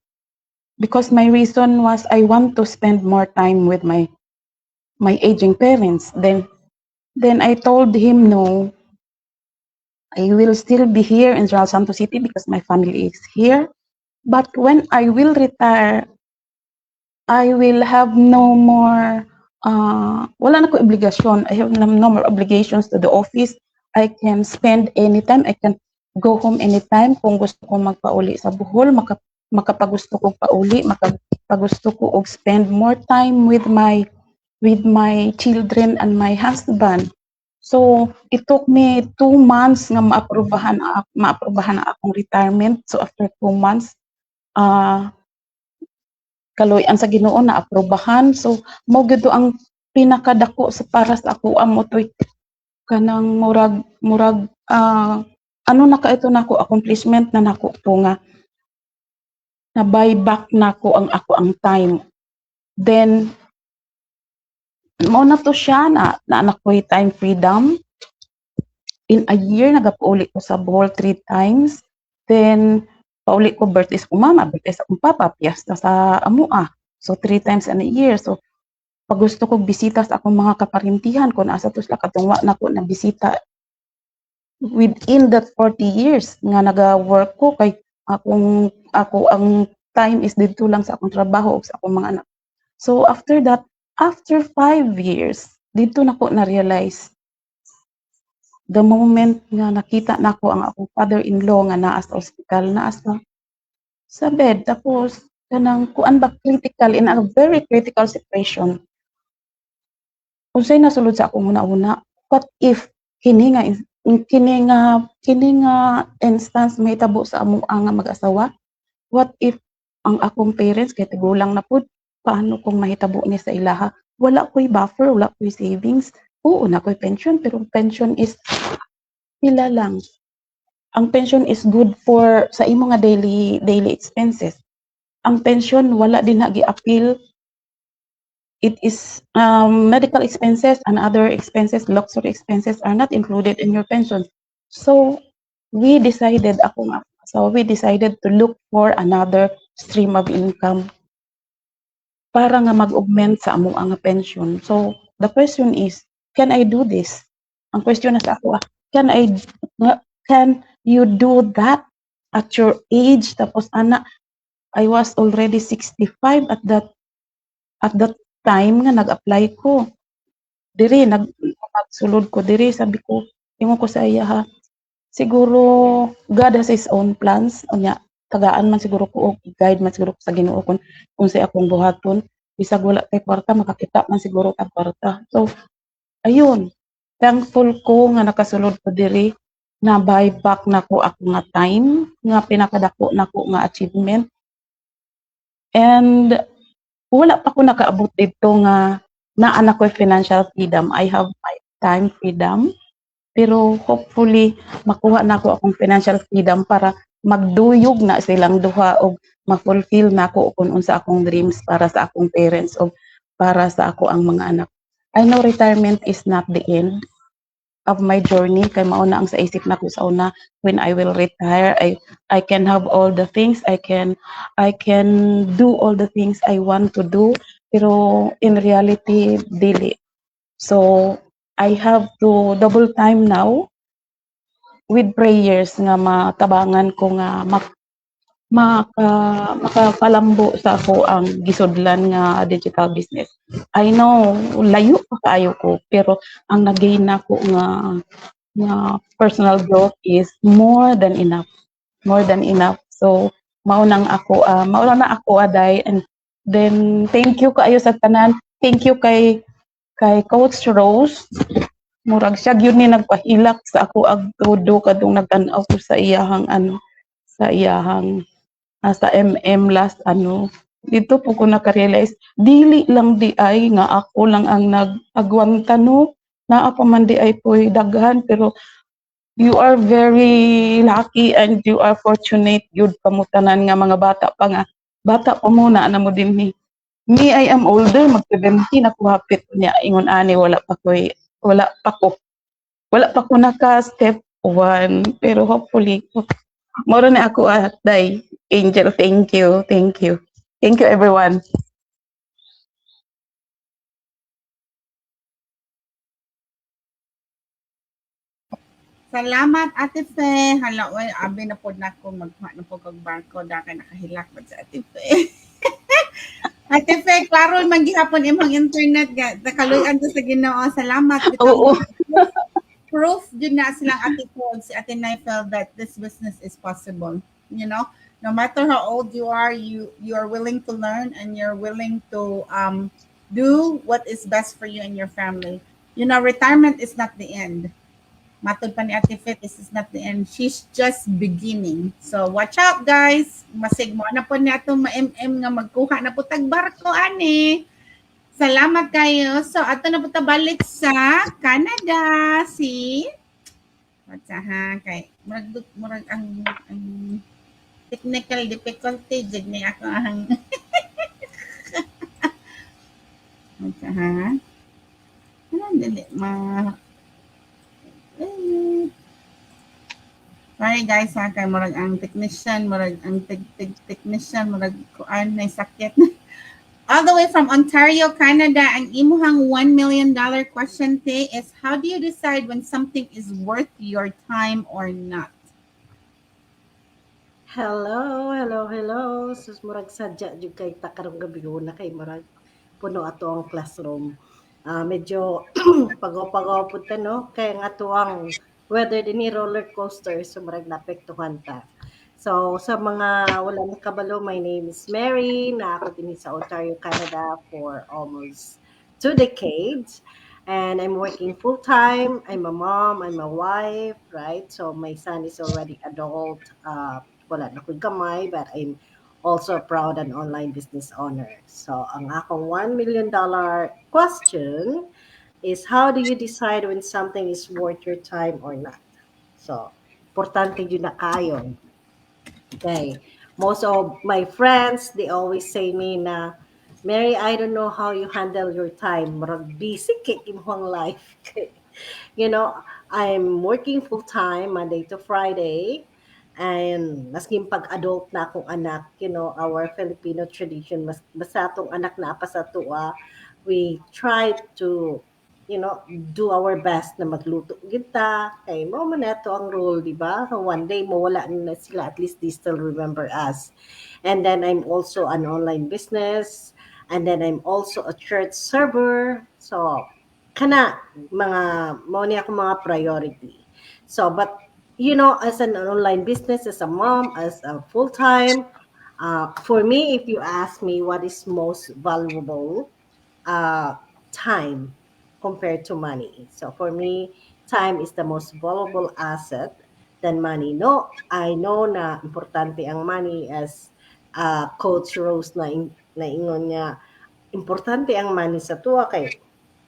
Because my reason was I want to spend more time with my aging parents. Then I told him no. I will still be here in General Santos City because my family is here. But when I will retire, I will have no more, wala na ko obligasyon. I have no more obligations to the office. I can spend anytime. I can go home anytime. Kung gusto ko magpauli sa Bohol, makapagusto ko pauli, makapagusto ko og spend more time with my children and my husband. So, it took me 2 months nga maaprubahan na akong retirement. So, after 2 months, kaloy-an sa Ginoo na aprubahan. So, mo gyud ang pinakadako para sa ako amo toy kanang murag na ito nako accomplishment na nako to nga na buy back nako ang time. Then mo na to siya na anak ko'y time freedom. In a year, nagapauli ko sa Bohol 3 times. Then, pauli ko birthday sa mama, birthday sa papa, piyesta sa amua. So, 3 times in a year. So, pag gusto ko bisita sa akong mga kaparintihan, kung asa to sila katungwa na ko na bisita within that 40 years nga naga-work ko, kay ako ang time is dito lang sa akong trabaho o sa akong mga anak. So, after that, after 5 years, dito na ko na-realize the moment nga nakita na ko ang akong father-in-law nga naa sa ospital, naa sa bed. Tapos, kanang kuan ba critical, in a very critical situation. Unsay nasulod sa akong una-una, what if kini nga instance may tabo sa among nga mag-asawa? What if ang akong parents kay tigulang na pud, paano kung mahitabo ni sa ilaha? Wala ko'y buffer, wala ko'y savings. Oo, na ko'y pension, pero pension is sila lang. Ang pension is good for sa imo nga daily expenses. Ang pension wala din gi-appeal. It is medical expenses and other expenses, luxury expenses are not included in your pension. So we decided to look for another stream of income para nga mag-augment sa among nga pension. So, the question is, can I do this? Ang question na sa ako, can you do that at your age? Tapos, I was already 65 at that time nga nag-apply ko. Diri magsulod ko diri, sabi ko ingon ko sa iya ha, siguro God has his own plans unya tagaan man siguro ko og guide man siguro ko sa Ginoo kung unsay akong buhaton, bisag wala tay kwarta makakita man siguro tag kwarta. So ayun, thankful ko nga nakasulod ko diri, na buy back nako ako nga time nga pinakadako nako nga achievement. And wala pa ko nakaabot dito nga naa na ko'y financial freedom. I have my time freedom, pero hopefully makuha na ko akong financial freedom para magduyog na silang duha og ma-fulfill na ko kung unsa akong dreams para sa akong parents o para sa ako ang mga anak. I know retirement is not the end of my journey, kay mao na ang sa isip nako sa una, when I will retire, I can have all the things, I can do all the things I want to do, pero in reality dili. So I have to double time now with prayers nga matabangan ko nga makapalambo sa ako ang gisudlan nga digital business. I know layo pa kaayo ko, pero ang nagain nako nga personal growth is more than enough, more than enough. So mao na ako aday, and then thank you kaayo sa tanan. Thank you kay Coach Rose. Murag siya gyud ni nagpahilak sa ako ag todo kadtong nagtan-aw ko sa iyahang sa last dito po ko naka-realize dili lang di ay nga ako lang ang nag-agwang tanong, naa pa man di ay po'y daghan, pero you are very lucky and you are fortunate yun kamutanan nga mga bata pa muna na mo din ni me. I am older, mag-70 na ko hapit niya ingon ani wala pa ko naka step 1, pero hopefully moro na ako day. Angel, thank you everyone. Salamat, Ate Fe. Hala, oy, abi na po na ko magkuha na po kag barko dahil nakahilak ba sa Ate Fe. Ate Fe, klaro man gihapon imong internet ga nakaluyan to sa Ginoo. Salamat. Oo. Proof yun na silang Ate Fe ug si Ate Naifel that this business is possible. You know, no matter how old you are, you are willing to learn and you're willing to do what is best for you and your family. You know, retirement is not the end. Matod pa ni Ate Fit, this is not the end. She's just beginning. So watch out guys. Masig mo na po niya itong ma-MM nga magkuha na po tag barko ani. Salamat kayo. So ato na po ta balik sa Canada. Si what's kay murag ang technical difficulty jud ni ako ang what's ano dili sorry guys ha, kay murag ang technician, murag ang technician, murag kuan na sakit. All the way from Ontario, Canada, ang imuhang $1 million question te is how do you decide when something is worth your time or not? Hello. Sus murag sadya jud kay ta karong gabi na kay murag puno ato ang classroom. Medyo pagaw-pagaw punta no kay ang ato ang weather dinhi roller coaster, so murag naapektuhan ta. So sa mga wala nakabalo, my name is Mary, na ako dinhi sa Ontario, Canada for almost 2 decades. And I'm working full-time. I'm a mom, I'm a wife, right? So my son is already adult. Wala na ko'y gamay, but I'm also a proud and online business owner. So ang akong $1 million question is how do you decide when something is worth your time or not? So, importante yun na kayo. Okay. Most of my friends, they always say me na, Mary, I don't know how you handle your time. Marag busy kay imong life. You know, I'm working full-time, Monday to Friday. And masking pag-adult na akong anak, you know, our Filipino tradition, basta atong anak na apa sa tuwa, we try to do our best na magluto kita. Kay mo man ito ang role, di ba? One day mawala na sila, at least they still remember us. And then I'm also an online business. And then I'm also a church server. So, kana, mo ni ako mga priority. So, but, as an online business, as a mom, as a full-time, for me, if you ask me what is most valuable, time compared to money. So for me, time is the most valuable asset than money. No, I know na importante ang money, as Coach Rose na ingon niya, importante ang money sa tuwa kay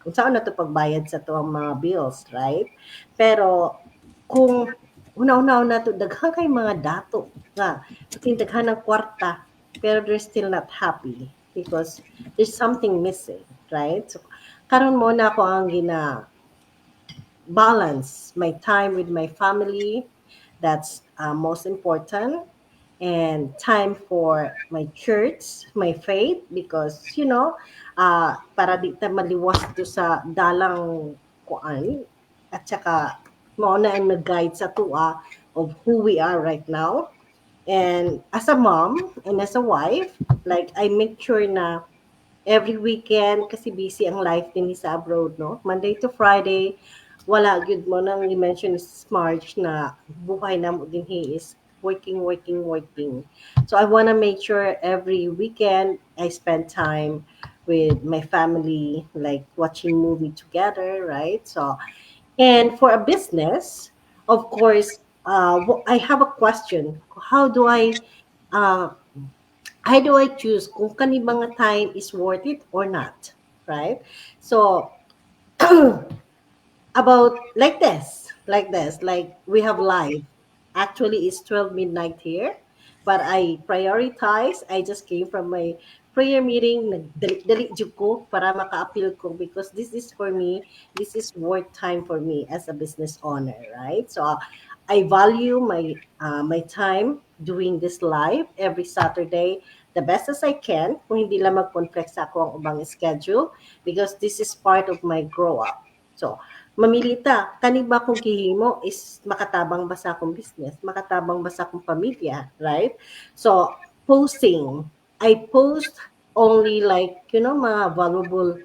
kung saan na to pagbayad sa tuwang mga bills, right? Pero kung una-una na to, daghan kay mga dato nga, daghan ng kwarta, pero they're still not happy because there's something missing, right? So, karon mo na ako ang balance my time with my family. That's most important. And time for my church, my faith, because, para di ta maliwas to sa dalang kuan, at saka mo na ang nag-guide sa tuwa of who we are right now. And as a mom and as a wife, like I make sure na every weekend, kasi busy ang life din sa abroad, no? Monday to Friday, wala good mo nang i-mention is March na buhay na mo din he is working, working, working. So I want to make sure every weekend I spend time with my family, like watching movie together, right? So, and for a business, of course, I have a question. Uh, how do I choose kung kani mga time is worth it or not, right? So, about like we have live. Actually, it's 12 midnight here, but I just came from my prayer meeting. Nagdali jud ko para maka-appeal ko because this is for me. This is worth time for me as a business owner, right? So, I value my time doing this live every Saturday the best as I can kung hindi lang mag-conflict sa ako ang ubang schedule because this is part of my grow up. So, mamilita, kani ba kung gihimo is makatabang ba sa akong business, makatabang ba sa akong pamilya, right? So, I post only like, mga valuable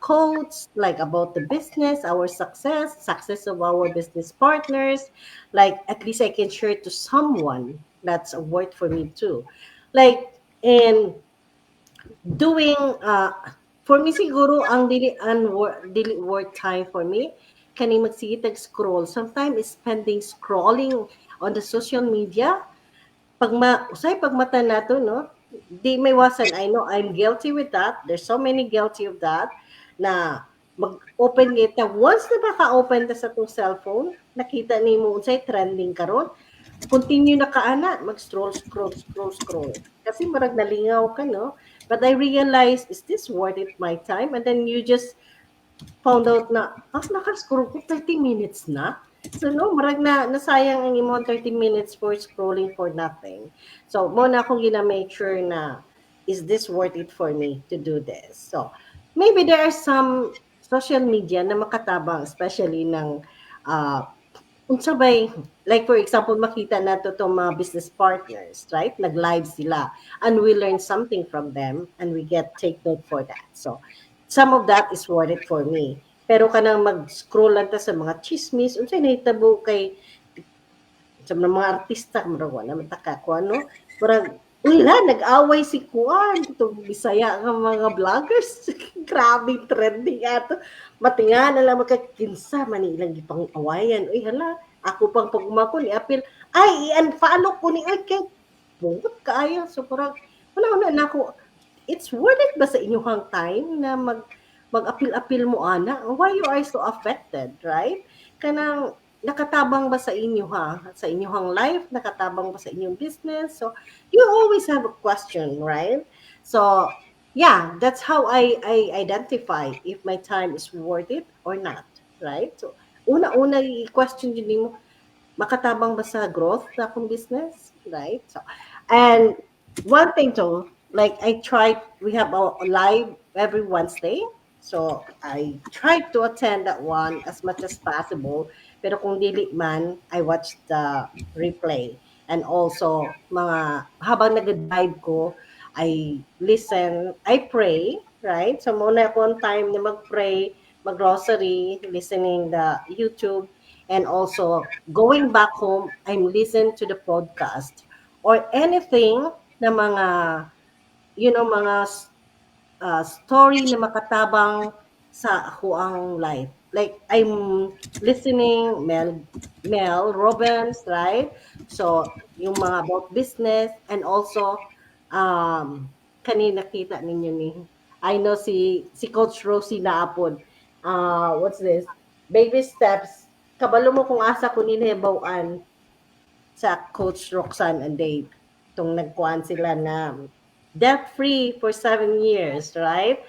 quotes like about the business, our success of our business partners, like at least I can share to someone that's a word for me too. Like, and doing for me siguro ang dili worth time for me kani magsige tag scroll sometimes is spending scrolling on the social media pag mata nato no di may wasan. I know I'm guilty with that. There's so many guilty of that na mag-open kita once na maka-open ta sa tong cellphone nakita nimo unsay trending karon continue na kaana mag-scroll kasi marag nalingaw ka no. But I realized, is this worth it my time? And then you just found out na, naka-scroll ko 30 minutes na. So no, marag na nasayang ang imong 30 minutes for scrolling for nothing. So mo na akong gina-make sure na, is this worth it for me to do this? So maybe there are some social media na makatabang, especially ng unsa bay like for example makita nato tong mga business partners, right? Nag-live sila and we learn something from them and we get take note for that. So some of that is worth it for me. Pero kanang mag-scroll lang ta sa mga chismis unsay nahitabo kay sa mga artista mura na mataka ko ano murag wala nag-away si Kuan itong Bisaya nga mga vloggers grabe trending ato matinga na lang makakinsa man ilang gipang awayan uy hala ako pang pagmako ni apil ay i-unfollow ko ni kay bungot kaayo so parang wala na ako it's worth it ba sa inyong time na mag-apil mo ana why you are so affected, right? Kanang nakatabang ba sa inyo sa inyong life, nakatabang ba sa inyong business? So you always have a question, right? So yeah, that's how I identify if my time is worth it or not, right? So una i-question din mo makatabang ba sa growth sa akong business, right? So and one thing too, like we have a live every Wednesday. So I tried to attend that one as much as possible. Pero kung dili man, I watched the replay. And also, mga habang nag-drive ko, I listen, I pray, right? So muna ako on time na mag-pray, mag-grocery, listening the YouTube, and also going back home, I'm listening to the podcast or anything na mga, mga story na makatabang sa ako ang life. Like, I'm listening Mel Robbins, right? So, yung mga about business and also, kanina kita ninyo ni, I know si Coach Rosie naapod. What's this? Baby steps. Kabalo mo kung asa ko ninahibawaan sa Coach Roxanne and Dave. Itong nagkuhan sila na debt-free for 7 years, right?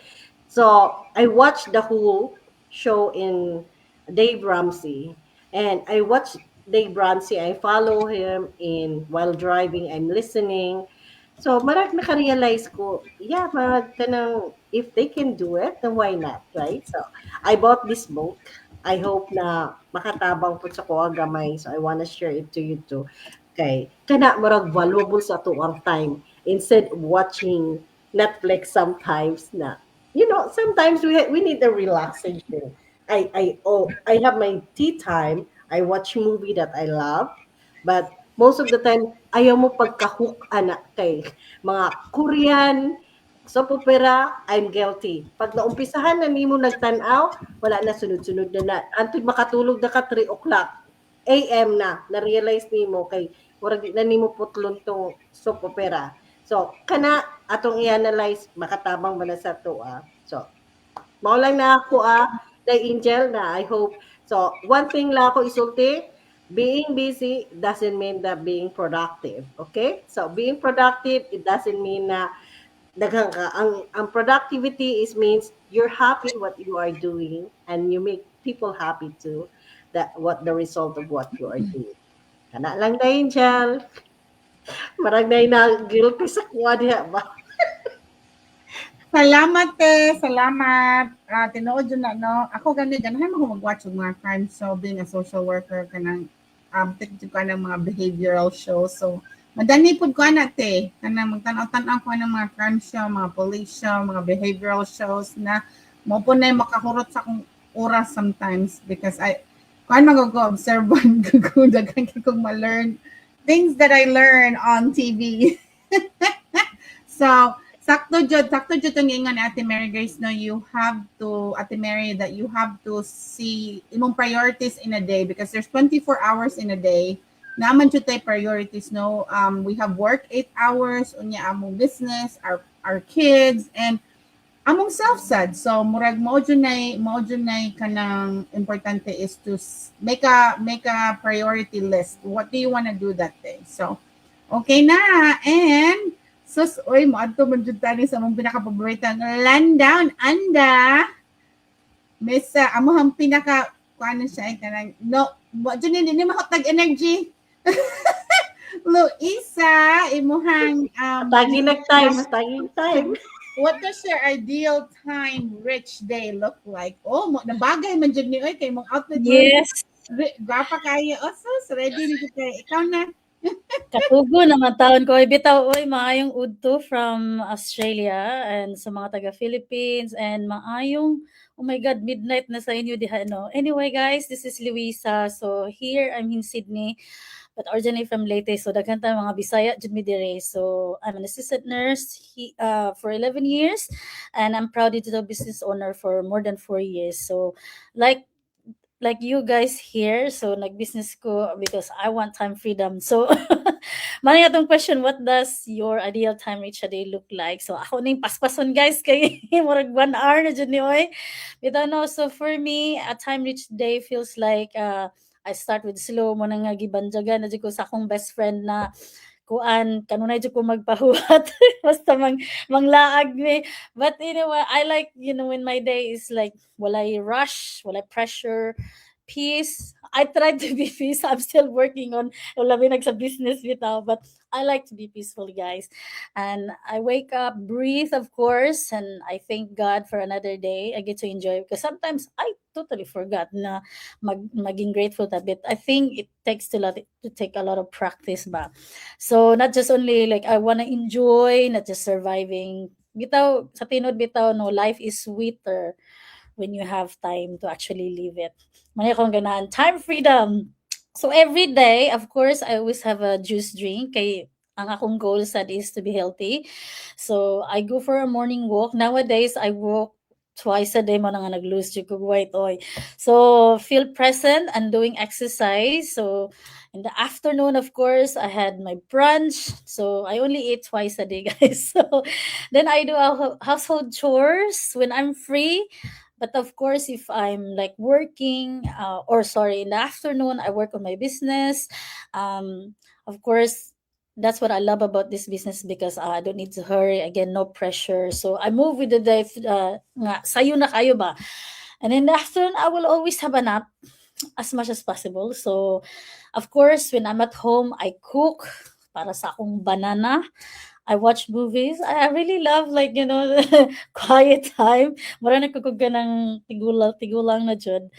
So, I watched the whole show in Dave Ramsey. And I watched Dave Ramsey. I follow him while driving. I'm listening. So, marag naka-realize ko, yeah, if they can do it, then why not, right? So, I bought this book. I hope na makatabang po sa kuha gamay. So, I wanna share it to you too. Okay. Kana marag valuable sa to ang time instead of watching Netflix sometimes na, sometimes we need a relaxation. I have my tea time. I watch movie that I love. But most of the time, ayaw mo pagka-hook anak kay mga Korean, soap opera, I'm guilty. Pag naumpisahan na nimo nagtanaw, wala na sunod-sunod na. Antod makatulog na ka 3 o'clock AM na-realize nimo kay murag na nimo putlon tong soap opera. So, kana atong i-analyze, makatabang ba na sa to, So, mao lang na ako, the Angel na I hope. So, one thing lang ako isulti, being busy doesn't mean that being productive. Okay? So, being productive, it doesn't mean na daghang ka. Ang productivity means you're happy what you are doing and you make people happy too. What the result of what you are doing. Kana lang na, Angel. Marag na guilty sa kuha diha ba? Salamat salamat. Tinuod yun na, no? Ako ganun, ganahan ako mag-watch ng mga crimes. So, being a social worker, kanang tignan ko ng mga behavioral shows. So, madani po ko kanang magtanaw-tanaw ko ng mga crime show, mga police show, mga behavioral shows na mo po na makahurot sa akong oras sometimes because kuan mag-observe ko daghan kong ma-learn things that I learn on TV. So, sakto jud ang ingon ni Ate Mary Grace, no, you have to, Ate Mary, that you have to see imong priorities in a day because there's 24 hours in a day. Naman jud tay priorities, no. We have work 8 hours, unya among business, our kids, and among self-sad. So murag mao jud nay kanang importante is to make a priority list. What do you want to do that day? So okay na. And sus oy moadto man jud tani sa among pinaka-paboritang Landown Anda. Miss amohang pinaka kuan siya kanang no mo jud ni mahotag energy. Luisa, imuhang Taging time. What does your ideal time rich day look like? Oh, nabagay man jud ni oy kay mong outfit. Yes. Gapa kayo. Sus, ready ni kita. Ikaw na. Katugo naman taon ko. Bitaw, oy, maayong udto from Australia and sa mga taga Philippines and maayong, oh my God, midnight na sa inyo diha, no? Anyway, guys, this is Luisa. So here, I'm in Sydney, but originally from Leyte. So daghan tayo mga Bisaya jud mi dire. So I'm an assistant nurse for 11 years and I'm proud digital business owner for more than 4 years. So like you guys here, so nag-business ko because I want time freedom. So mani atong question, what does your ideal time each a day look like? So ako ning paspason guys kay murag 1 hour na jud ni oy. But no, so for me, a time rich day feels like I start with slow mo nang gibanjagan na jud ko sa akong best friend na kuan kanunay jud ko magpahuwat basta manglaag mi. But anyway, I like when my day is like walay rush, walay pressure, peace. I try to be peace. I'm still working on labi sa business bitaw, but I like to be peaceful, guys. And I wake up, breathe, of course, and I thank God for another day. I get to enjoy because sometimes I totally forgot na maging grateful a bit. I think it takes to take a lot of practice ba. So not just only like I wanna enjoy, not just surviving. Bitaw sa tinod bitaw no, life is sweeter when you have time to actually live it. Maya kong ganahan. Time freedom. So every day, of course, I always have a juice drink. Kay ang akong goal sad is to be healthy. So I go for a morning walk. Nowadays, I walk twice a day mo na nga nag-lose jud kog weight oy. So feel present and doing exercise. So in the afternoon, of course, I had my brunch. So I only eat twice a day, guys. So then I do household chores when I'm free. But of course, if I'm like working, or sorry, in the afternoon, I work on my business. Of course, that's what I love about this business because I don't need to hurry. Again, no pressure. So I move with the day. Nga, sayo na kayo ba? And in the afternoon, I will always have a nap as much as possible. So, of course, when I'm at home, I cook para sa akong banana. I watch movies. I really love like, quiet time. Mura na kukog ka ng tigulang na jud.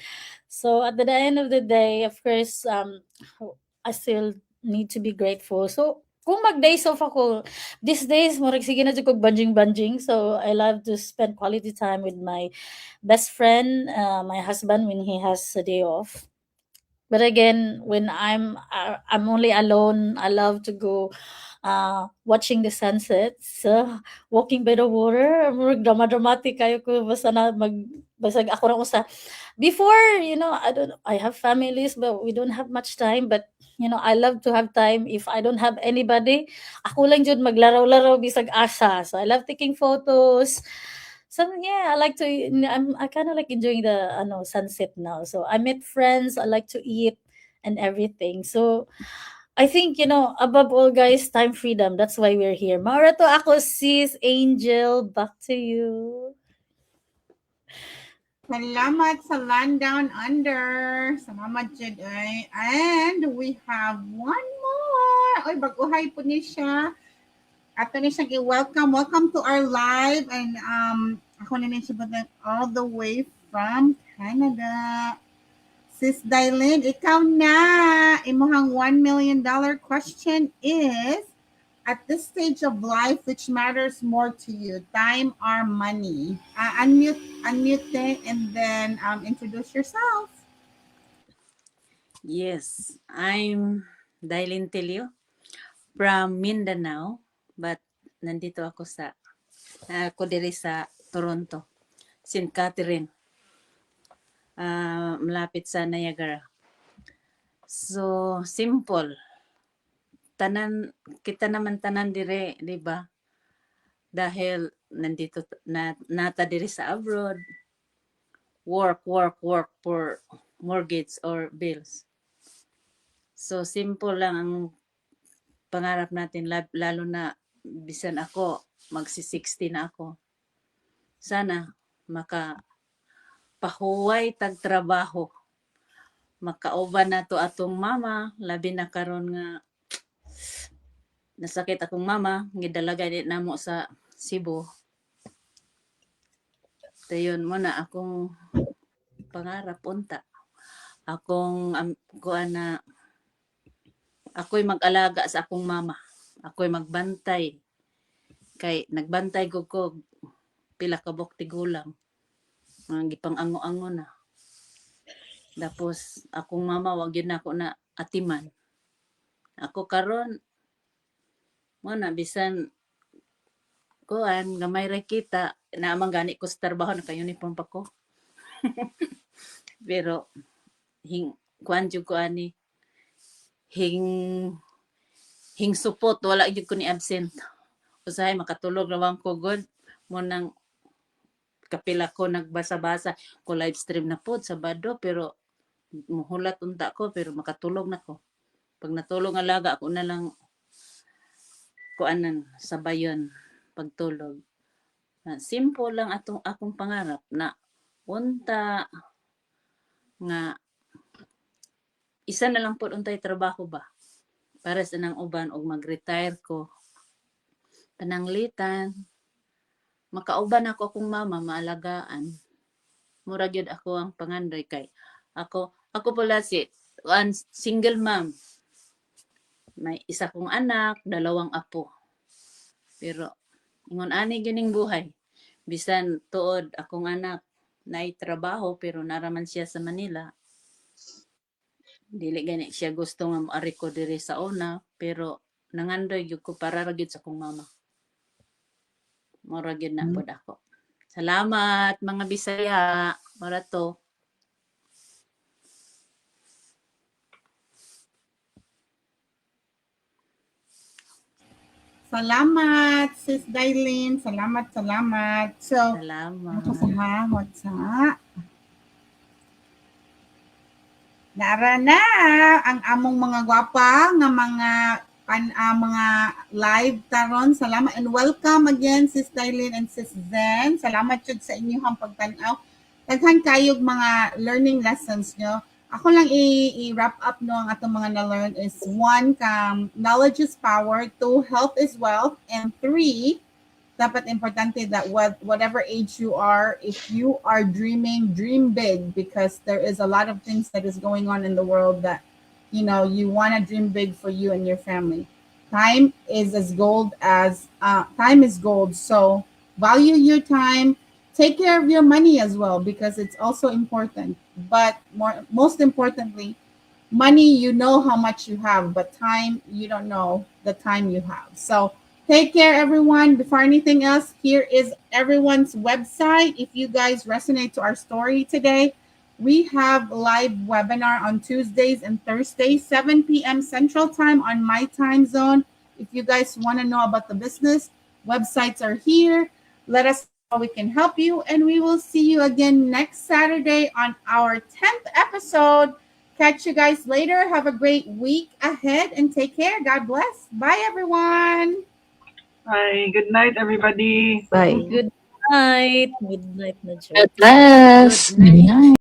So at the end of the day, of course, I still need to be grateful. So kung mag-days off ako, these days, murag sige na jud kog banjing. So I love to spend quality time with my best friend, my husband when he has a day off. But again, when I'm only alone, I love to go watching the sunsets, walking by the water. Murag dramatic kayo ko basta na basag ako ra usa. Before, I have families but we don't have much time, but I love to have time if I don't have anybody. Ako lang jud maglaraw-laraw bisag asa. So I love taking photos. So yeah, I kind of like enjoying the sunset now. So I met friends, I like to eat and everything. So I think, above all, guys, time freedom. That's why we're here. Mara to ako, sis, Angel. Back to you. Salamat sa Land Down Under. Salamat jud ay. And we have one more. Oy, baguhay po ni siya. Ato ni siya i-welcome. Welcome to our live. And ako na siya all the way from Canada. Sis Dailin, ikaw na. Imuhang $1 million question is, at this stage of life, which matters more to you, time or money? Unmute and then introduce yourself. Yes, I'm Dailin Telio from Mindanao, but nandito ako diri sa Toronto, St. Catherine, malapit sa Niagara. So, simple. Kita naman tanan dire, di ba? Dahil nandito nata diri sa abroad, work for mortgage or bills. So, simple lang ang pangarap natin, lalo na bisan ako, magsi-60 na ako. Sana makapahuway tag trabaho. Makauban na to atong mama, labi na karon nga nasakit akong mama, gidalaga din namo sa Cebu. Dayon mo na akong pangarap unta. Ako'y mag-alaga sa akong mama. Ako'y magbantay. Kay nagbantay ko pila ka buok tigulang. Mga gipang-ango-ango na. Tapos akong mama wag yun ako na atiman. Ako karon mo na bisan gamay ra kita na amang gani ko sa trabaho, naka-uniform pa ko. Pero kuan jud ko ani hing support, wala jud ko ni absent. Usahay makatulog rawang ko god mo nang kapila ko nagbasa-basa ko, live stream na pod Sabado, pero muhulat unta ko pero makatulog na ko. Pag natulog ang laga ako na lang kuanan sabayon pagtulog. Simple lang akong pangarap na unta nga isa na lang po untay trabaho ba para sa nang uban og mag-retire ko pananglitan makauban ako akong mama maalagaan mura gyud ako ang pangandoy kay ako pala si single mom may isa kong anak 2 apo pero ingon ani gining buhay bisan tuod akong anak nay trabaho pero naraman siya sa Manila dili gani siya gusto nga moari ko diri sa una pero nangandoy gyud ko para ra gyud sa akong mama mura gyud na pod ako salamat mga Bisaya mura to Salamat, Sis Dailin. Salamat. So, salamat salamat sa Naara na ang among mga gwapa nga mga live taron. Salamat and welcome again Sis Dailin and Sis Zen. Salamat jud sa inyong pagtan-aw. Daghan kayog mga learning lessons nyo. Ako lang i-wrap up no ang atong mga na-learn is 1, knowledge is power, 2, health is wealth, and 3, dapat importante that whatever age you are, if you are dreaming, dream big because there is a lot of things that is going on in the world that, you know, you want to dream big for you and your family. Time is gold. So value your time. Take care of your money as well because it's also important. But most importantly, money, you know how much you have, but time, you don't know the time you have. So take care, everyone. Before anything else, here is everyone's website. If you guys resonate to our story today, we have live webinar on Tuesdays and Thursdays, 7 p.m. Central Time on my time zone. If you guys want to know about the business, websites are here. Let us know how we can help you, and we will see you again next Saturday on our 10th episode. Catch you guys later. Have a great week ahead and take care. God bless. Bye, everyone. Bye. Good night, everybody. Bye. Good night. Midnight na dyan. God bless. Good night. Good night.